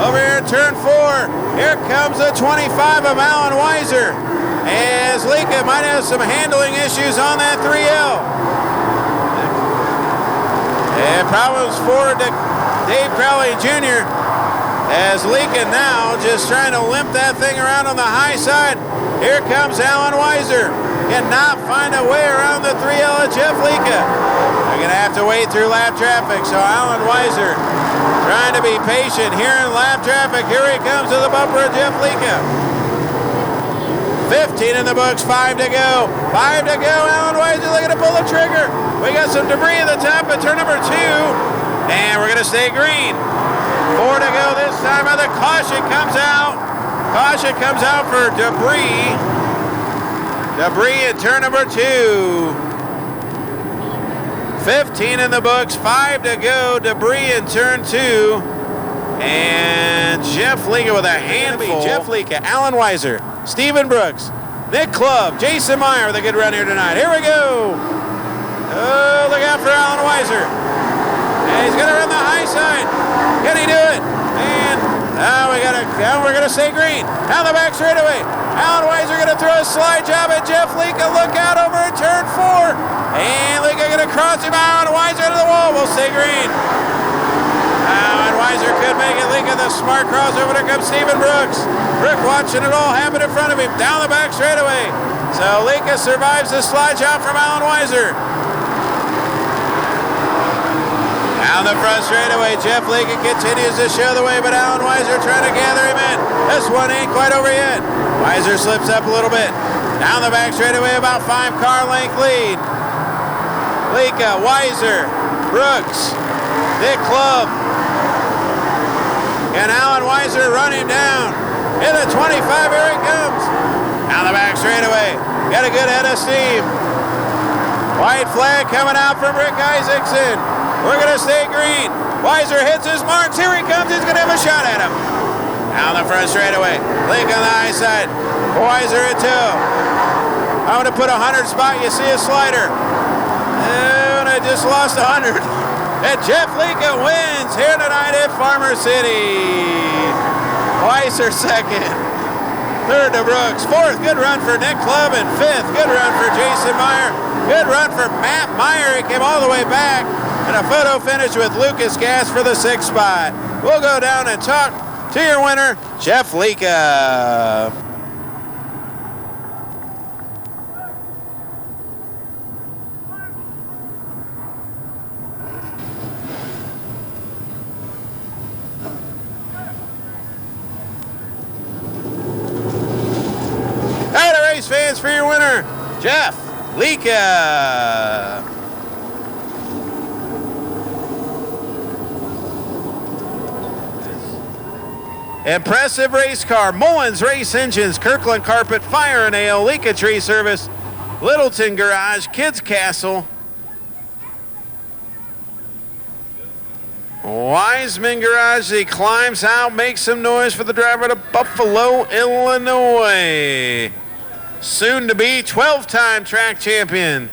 Over here, turn 4. Here comes the 25 of Alan Weiser. As Leaka might have some handling issues on that 3L. And problems for Dave Crowley Jr. As Leaka now just trying to limp that thing around on the high side. Here comes Alan Weiser. Cannot find a way around the 3L of Jeff Leaka. They're going to have to wait through lap traffic. So Alan Weiser trying to be patient here in lap traffic. Here he comes to the bumper of Jeff Leaka. 15 in the books, 5 to go. 5 to go. Alan Weiser looking to pull the trigger. We got some debris at the top of turn number 2. And we're going to stay green. 4 to go this time. The caution comes out. Caution comes out for debris. Debris at turn number 2. 15 in the books, 5 to go. Debris in turn 2. And Jeff Leaka with a handful. Jeff Leaka, Alan Weiser, Stephen Brooks, Nick Clubb, Jason Meyer with a good run here tonight. Here we go. Oh, look out for Alan Weiser. And he's going to run the high side. Can he do it? And now we're going to stay green. Down the back straightaway. Alan Weiser going to throw a slide job at Jeff Leaka. Look out over at turn 4. And Leaka going to cross him out. Weiser into the wall. We'll stay green. And Weiser could make it. Leaka the smart crossover. There comes Stephen Brooks. Brooks watching it all happen in front of him. Down the back straightaway. So Leaka survives the slide job from Alan Weiser. Down the front straightaway, Jeff Leaka continues to show the way, but Alan Weiser trying to gather him in. This one ain't quite over yet. Weiser slips up a little bit. Down the back straightaway, about 5-car length lead. Leaka, Weiser, Brooks, Nick Clubb, and Alan Weiser running down. In the 25, here he comes. Down the back straightaway, got a good head of steam. White flag coming out from Rick Isaacson. We're going to stay green. Weiser hits his marks. Here he comes. He's going to have a shot at him. Down the front straightaway. Leaka on the high side. Weiser at 2. I'm going to put 100 spot. You see a slider. And I just lost 100. And Jeff Leaka wins here tonight at Farmer City. Weiser second. Third to Brooks. Fourth, good run for Nick Clubb. And fifth, good run for Jason Meyer. Good run for Matt Meyer. He came all the way back. And a photo finish with Lucas Gass for the 6th spot. We'll go down and talk to your winner, Jeff Leaka. Hey, the race fans, for your winner, Jeff Leaka. Impressive race car, Mullins Race Engines, Kirkland Carpet, Fire and Ale, Leaka Tree Service, Littleton Garage, Kids Castle, Wiseman Garage. He climbs out, makes some noise for the driver to Buffalo, Illinois. Soon to be 12-time track champion.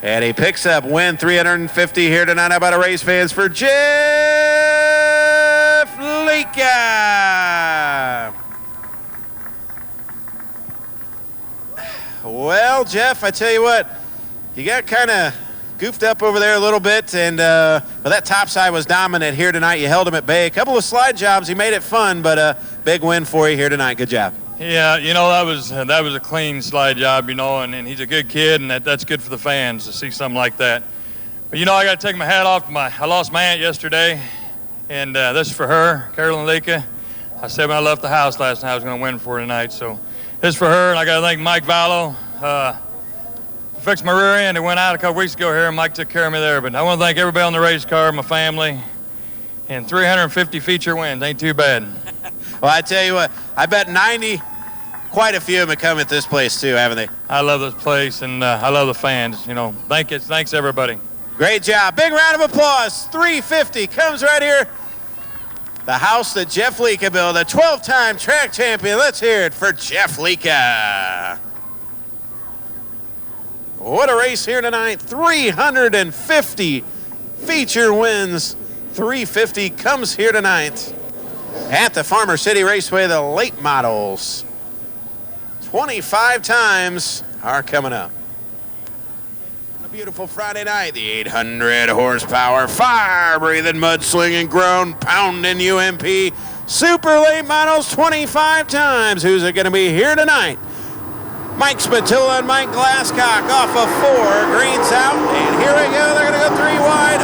And he picks up win 350 here tonight. How about a race fans for Jeff Leaka? Well, Jeff, I tell you what, you got kind of goofed up over there a little bit, and but that top side was dominant here tonight. You held him at bay. A couple of slide jobs. He made it fun, but a big win for you here tonight. Good job. Yeah, you know, that was a clean slide job, you know, and he's a good kid, and that's good for the fans to see something like that. But, you know, I got to take my hat off to I lost my aunt yesterday, and this is for her, Carolyn Leaka. I said when I left the house last night I was going to win for her tonight, so this is for her, and I got to thank Mike Vallow. Fixed my rear end. It went out a couple weeks ago here, and Mike took care of me there. But I want to thank everybody on the race car, my family, and 350 feature wins. Ain't too bad. Well, I tell you what, I bet 90, quite a few of them have come at this place too, haven't they? I love this place, and I love the fans. Thanks everybody. Great job. Big round of applause. 350 comes right here. The house that Jeff Lika built, a 12-time track champion. Let's hear it for Jeff Lika. What a race here tonight. 350 feature wins. 350 comes here tonight at the Farmer City Raceway. The late models, 25 times, are coming up. A beautiful Friday night. The 800 horsepower, fire-breathing, mud-slinging, ground-pounding UMP. Super late models, 25 times. Who's it going to be here tonight? Mike Spatula and Mike Glasscock off of 4. Green's out, and here we go. They're going to go 3 wide.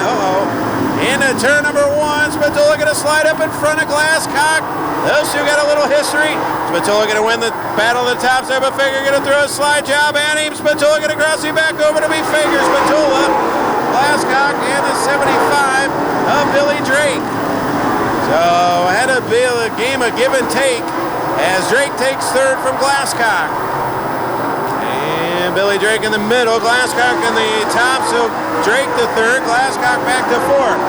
Into turn number 1. Spatula going to slide up in front of Glasscock. Those two got a little history. Spatula going to win the battle of the tops there, but Fager going to throw a slide job at him. Spatula going to cross him back over to be Fager. Spatula, Glasscock, and the 75 of Billy Drake. So had to be a game of give and take as Drake takes 3rd from Glasscock. And Billy Drake in the middle, Glasscock in the top, so Drake to 3rd, Glasscock back to 4th.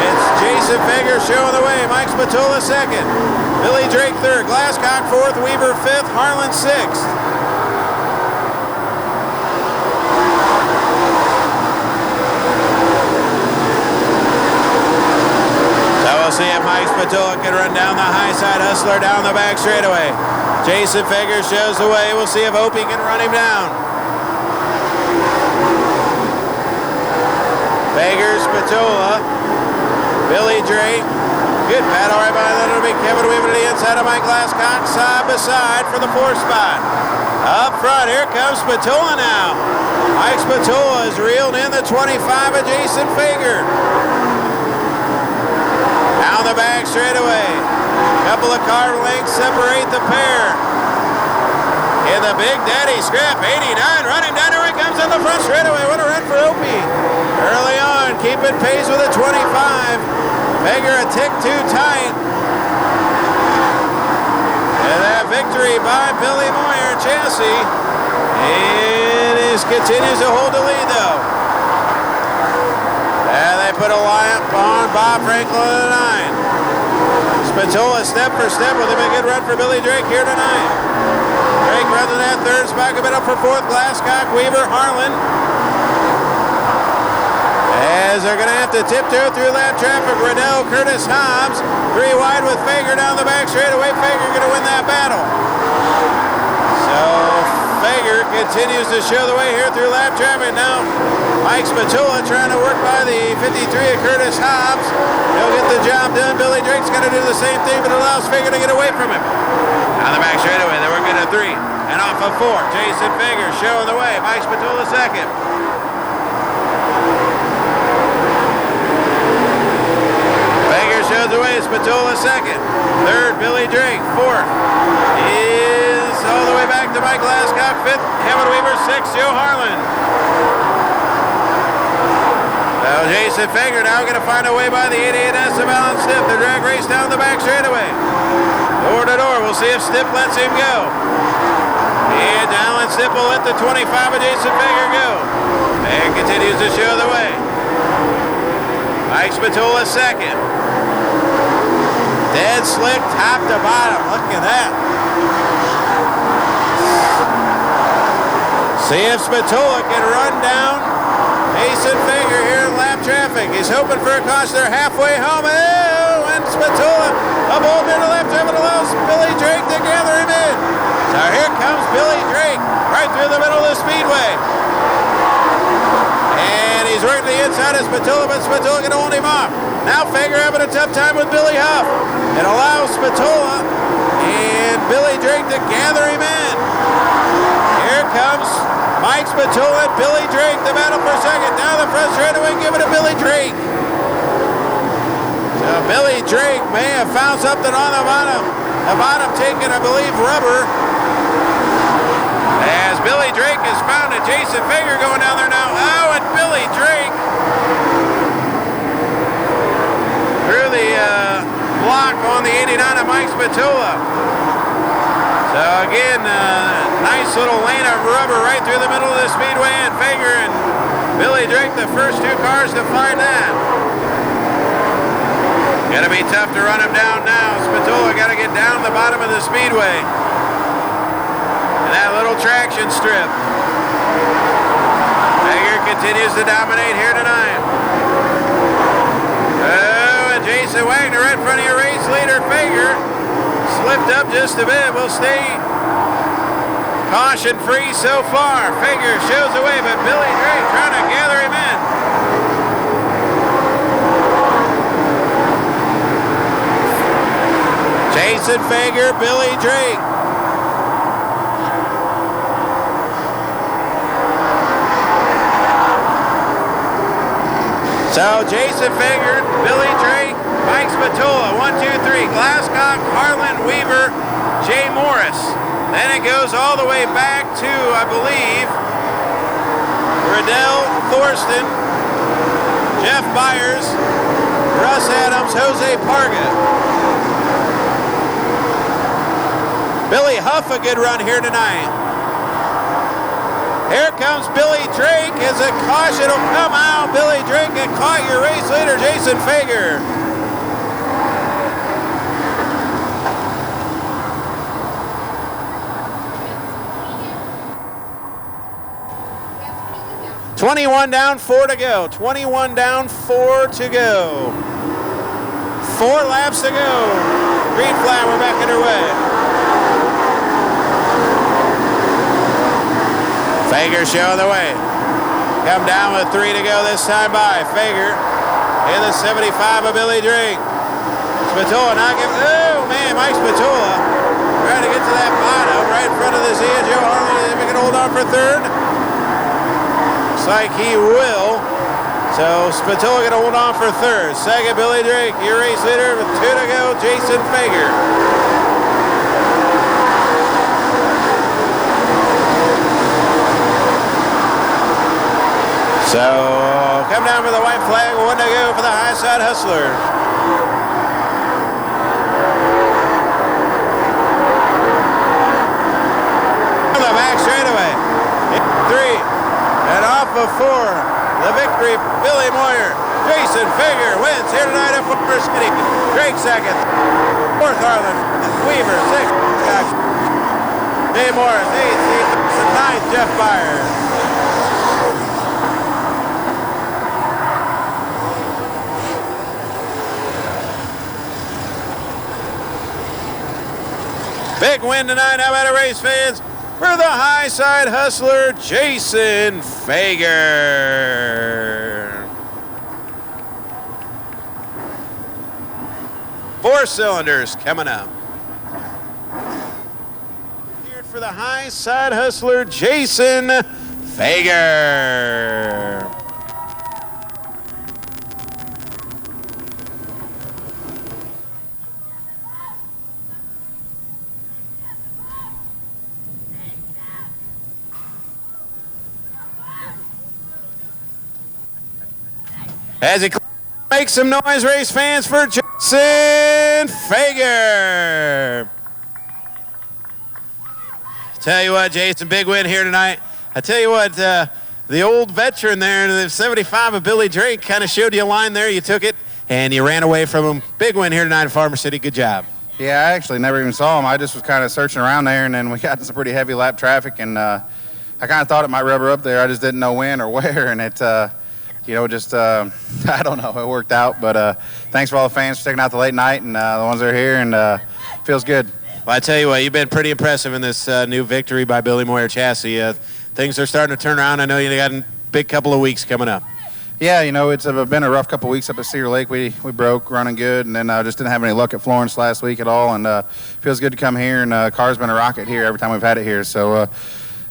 It's Jason Fager showing the way, Mike Spatula 2nd, Billy Drake 3rd, Glasscock 4th, Weaver 5th, Harlan 6th. So we'll see if Mike Spatula can run down the high side, Hustler down the back straightaway. Jason Fager shows the way. We'll see if Opie can run him down. Fager, Spatula, Billy Drake. Good battle right by that. It'll be Kevin Weaver to the inside of Mike Glasscock, side by side for the 4th spot. Up front, here comes Spatula now. Mike Spatula is reeled in the 25 of Jason Fager. Down the back straightaway. Couple of car lengths separate the pair. In the Big Daddy scrap, 89, running down, here he comes in the front straightaway. What a run for Opie. Early on, keeping pace with a 25. Fager a tick too tight. And that victory by Billy Moyer Chassis. And he continues to hold the lead though. And they put a line on Bob Franklin at 9. Spatula step for step with a good run for Billy Drake here tonight. Drake runs in that 3rd spot, coming up for 4th, Glasscock, Weaver, Harlan. As they're going to have to tiptoe through lap traffic, Riddell, Curtis Hobbs, 3 wide with Fager down the back straightaway. Fager going to win that battle. So Fager continues to show the way here through lap traffic. Now Mike Spatula trying to work by the 53 of Curtis Hobbs. He'll get the job done. Billy Drake's got to do the same thing, but it allows Fager to get away from him. On the back straightaway, they work into 3. And off of 4, Jason Fager showing the way. Mike Spatula 2nd. Fager shows the way. Spatula 2nd. 3rd, Billy Drake. 4th is all the way back to Mike Glasscock. 5th, Kevin Weaver. 6th, Joe Harlan. Now Jason Fager now going to find a way by the 88S of Alan Stipp. The drag race down the back straightaway. Door to door. We'll see if Stipp lets him go. And Alan Stipp will let the 25 of Jason Fager go. And continues to show the way. Mike Spatula 2nd. Dead slick top to bottom. Look at that. See if Spatula can run down Jason Fager here in lap traffic. He's hoping for a caution. They're halfway home. And Spatula, a bold middle lap traffic allows Billy Drake to gather him in. So here comes Billy Drake right through the middle of the speedway. And he's working the inside of Spatula, but Spatula can hold him off. Now Fager having a tough time with Billy Huff. It allows Spatula and Billy Drake to gather him in. Here comes Mike Spatula and Billy Drake, the battle for 2nd. Down the front straightaway, give it to Billy Drake. So Billy Drake may have found something on the bottom. The bottom taking, I believe, rubber. As Billy Drake has found it. Jason Fager going down there now. Oh, and Billy Drake through the block on the 89 of Mike Spatula. Spatola. So again, nice little lane of rubber right through the middle of the speedway, and Fager and Billy Drake, the first two cars to find that. Gonna be tough to run him down now. Spatola got to get down the bottom of the speedway. And that little traction strip. Fager continues to dominate here tonight. Oh, and Jason Wagner right in front of your race leader, Fager. Slipped up just a bit. Will stay caution free so far. Fager shows away, but Billy Drake trying to gather him in. Jason Fager, Billy Drake. So Jason Fager, Billy Drake, Mike Spatola, 1, 2, 3, Glasscock, Harlan, Weaver, Jay Morris. Then it goes all the way back to, I believe, Riddell, Thorsten, Jeff Byers, Russ Adams, Jose Parga. Billy Huff, a good run here tonight. Here comes Billy Drake as a caution will come out. Billy Drake and caught your race leader, Jason Fager. $21 down, 4 to go. 21 down, 4 to go. 4 laps to go. Green flag, we're back underway. Fager showing the way. Come down with 3 to go this time by Fager in the 75 of Billy Drake. Spatola not giving, oh man, Mike Spatola trying to get to that bottom right in front of the Zia. Joe Harley, if he can hold on for third. Looks like he will. So Spatola gonna hold on for third. Second, Billy Drake, your race leader with 2 to go, Jason Fager. So, come down with the white flag, 1 to go for the high side hustler. On the back straightaway, 3, and off of 4, the victory, Billy Moyer. Jason Fager wins here tonight at Former City. Drake second, 4th Harlan, Weaver 6th, Dave Morris 8th, 9th, Jeff Byers. Big win tonight. How about it, race fans? For the high side hustler, Jason Fager. 4 cylinders coming up. Here for the high side hustler, Jason Fager. As he makes some noise, race fans, for Jason Fager. Tell you what, Jason, big win here tonight. I tell you what, the old veteran there, the 75 of Billy Drake, kind of showed you a line there. You took it, and you ran away from him. Big win here tonight in Farmer City. Good job. Yeah, I actually never even saw him. I just was kind of searching around there, and then we got some pretty heavy lap traffic, and I kind of thought it might rubber up there. I just didn't know when or where, and it I don't know, it worked out. But thanks for all the fans for sticking out the late night and the ones that are here, and feels good. Well, I tell you what, you've been pretty impressive in this new victory by Billy Moyer chassis. Things are starting to turn around. I know you got a big couple of weeks coming up. Yeah, it's been a rough couple of weeks up at Cedar Lake. We broke running good, and then just didn't have any luck at Florence last week at all. And feels good to come here, and car's been a rocket here every time we've had it here. So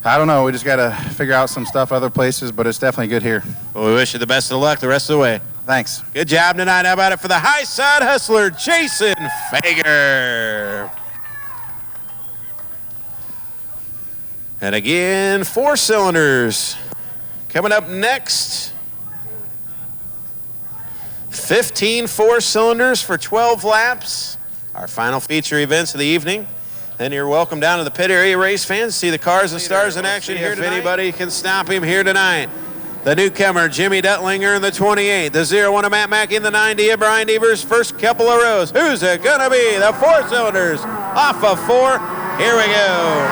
I don't know. We just got to figure out some stuff other places, but it's definitely good here. Well, we wish you the best of luck the rest of the way. Thanks. Good job tonight. How about it for the high side hustler, Jason Fager. And again, 4 cylinders. Coming up next, 15 4 cylinders for 12 laps. our final feature events of the evening. Then you're welcome down to the pit area, race fans, see the cars and stars in action here tonight. If anybody can stop him here tonight. The newcomer, Jimmy Duttlinger in the 28. The 0-1 of Matt Mackey in the 90 of Brian Devers. First couple of rows. Who's it going to be? The 4 cylinders off of 4. Here we go.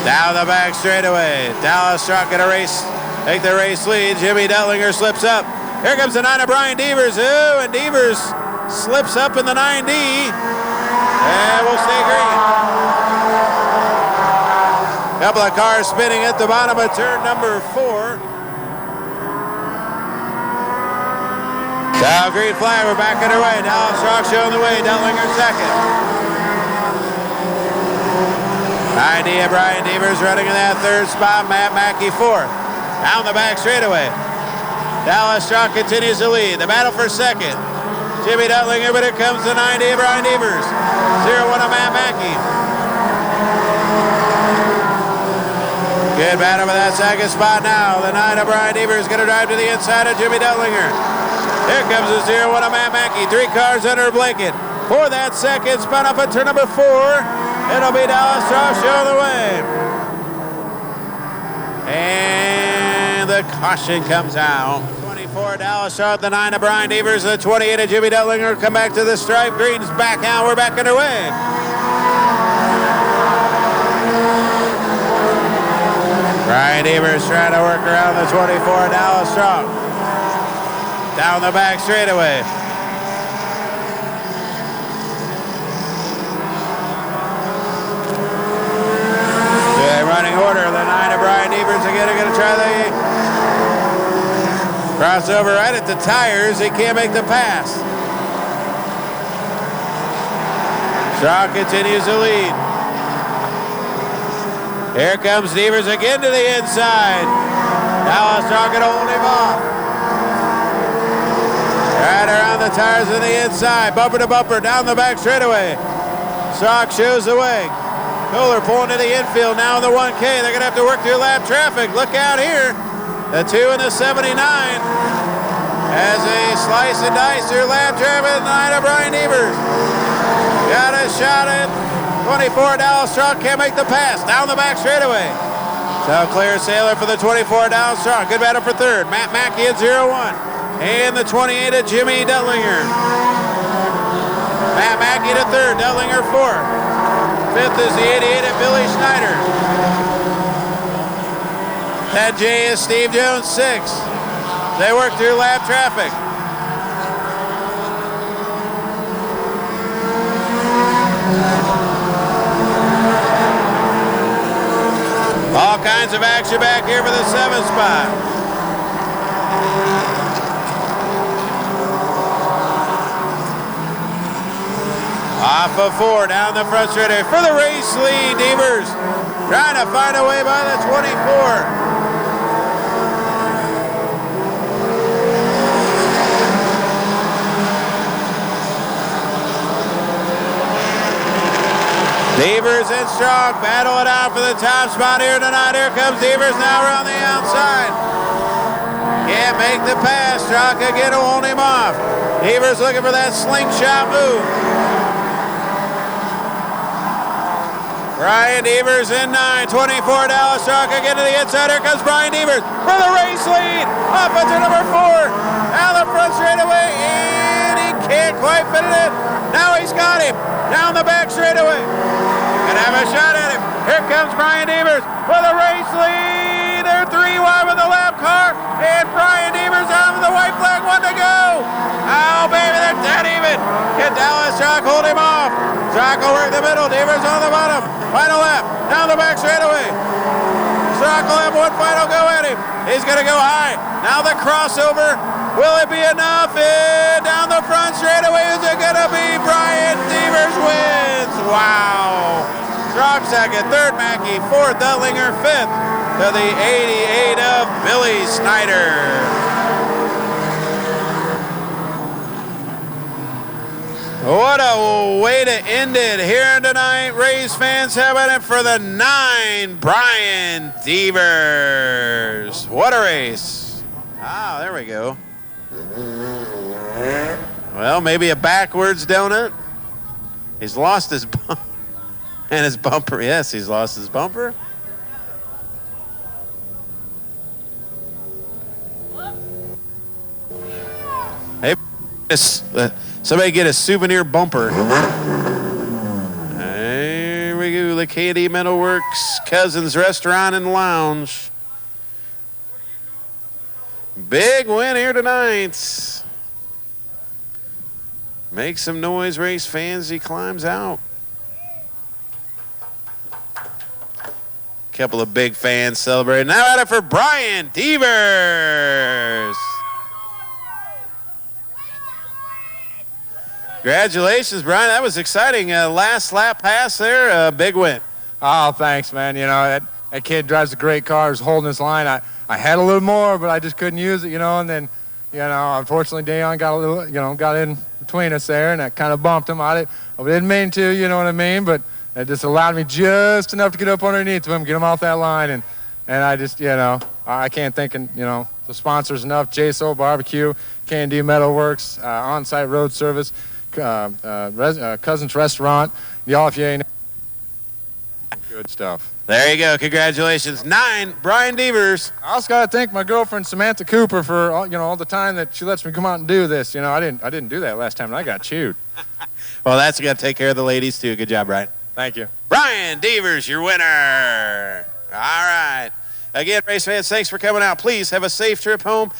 Down the back straightaway. Dallas Truck going to take the race lead. Jimmy Duttlinger slips up. Here comes the 9 of Brian Devers. Ooh, and Devers slips up in the 9D. And we'll stay green. Couple of cars spinning at the bottom of turn number 4. Now green flag, we're back underway. Dallas Rock showing the way. Duttlinger second. 9D of Brian Devers running in that 3rd spot. Matt Mackey 4th. Down the back straightaway. Dallas Truck continues to lead. The battle for 2nd. Jimmy Duttlinger, but it comes to 90 of Brian Devers. 0-1 of Matt Mackey. Good battle for that 2nd spot now. The 9 of Brian Devers going to drive to the inside of Jimmy Duttlinger. Here comes the 0-1 of Matt Mackey. 3 cars under a blanket. For that 2nd spot up at turn number 4. It'll be Dallas Truck showing the way. And the caution comes out. 24 Dallas Truck, the 9 of Brian Devers, the 28 of Jimmy Duttlinger. Come back to the stripe. Green's back out. We're back underway. Brian Devers trying to work around the 24 Dallas Truck. Down the back straightaway. Good running order. The 9 of Brian Devers again are going to try the crossover right at the tires. He can't make the pass. Shaw continues to lead. Here comes Devers again to the inside. Dallas Shaw going to hold him off. Right around the tires on the inside. Bumper to bumper down the back straightaway. Shaw shows the way. Kohler pulling to the infield now in the 1K. They're going to have to work through lap traffic. Look out here. The 2 and the 79 as they slice and dice through lap traffic. The 9 of Brian Devers. Got a shot at 24 Dallas Truck. Can't make the pass. Down the back straightaway. So clear Sailor for the 24 Dallas Truck. Good battle for 3rd. Matt Mackey at 0-1. And the 28 of Jimmy Duttlinger. Matt Mackey to 3rd. Duttlinger 4th. 5th is the 88 of Billy Schneider. That J is Steve Jones 6th. They work through lap traffic. All kinds of action back here for the 7th spot. Off of 4, down the front straightaway for the race lead. Devers trying to find a way by the 24. Devers and Strong battle it out for the top spot here tonight. Here comes Devers now around the outside. Can't make the pass. Strong again to hold him off. Devers looking for that slingshot move. Brian Devers in 9. 24 Dallas Strong again to the inside. Here comes Brian Devers for the race lead. Up into number 4. Down the front straightaway. And he can't quite fit it in. Now he's got him. Down the back straightaway. Gonna have a shot at him. Here comes Brian Devers for the race lead. They're 3 wide with the lap car. And Brian Devers out of the white flag. 1 to go. Oh, baby, they're dead even. Can Dallas Truck hold him off? Truck will work the middle. Devers on the bottom. Final lap. Down the back straightaway. Truck will have 1 final go at him. He's gonna go high. Now the crossover. Will it be enough? And down the front straightaway, is it going to be Brian Devers wins? Wow. Strong 2nd, 3rd Mackey, 4th Duttlinger, 5th to the 88 of Billy Snyder. What a way to end it here tonight. Rays fans having it for the 9, Brian Devers. What a race. Ah, there we go. Well, maybe a backwards donut. He's lost his and his bumper. Yes, he's lost his bumper. Hey, somebody get a souvenir bumper. There we go. The KD Metalworks Cousins Restaurant and Lounge. Big win here tonight. Make some noise, race fans. He climbs out. Couple of big fans celebrating. Now at it for Brian Devers. Congratulations, Brian. That was exciting. Last lap pass there. Big win. Oh, thanks, man. You know, that kid drives a great car. He's holding his line. I had a little more, but I just couldn't use it, you know. And then, you know, unfortunately, Deion got a little, you know, got in between us there, and that kind of bumped him. I didn't mean to, you know what I mean? But it just allowed me just enough to get up underneath him, get him off that line. And I just, you know, I can't thank, you know, the sponsors enough. JSO Barbecue, K&D Metalworks, On-Site Road Service, Cousins Restaurant. Y'all, if you ain't good stuff. There you go. Congratulations. 9, Brian Devers. I also got to thank my girlfriend Samantha Cooper for all the time that she lets me come out and do this. You know, I didn't do that last time, and I got chewed. Well, that's got to take care of the ladies too. Good job, Brian. Thank you. Brian Devers, your winner. All right. Again, race fans, thanks for coming out. Please have a safe trip home.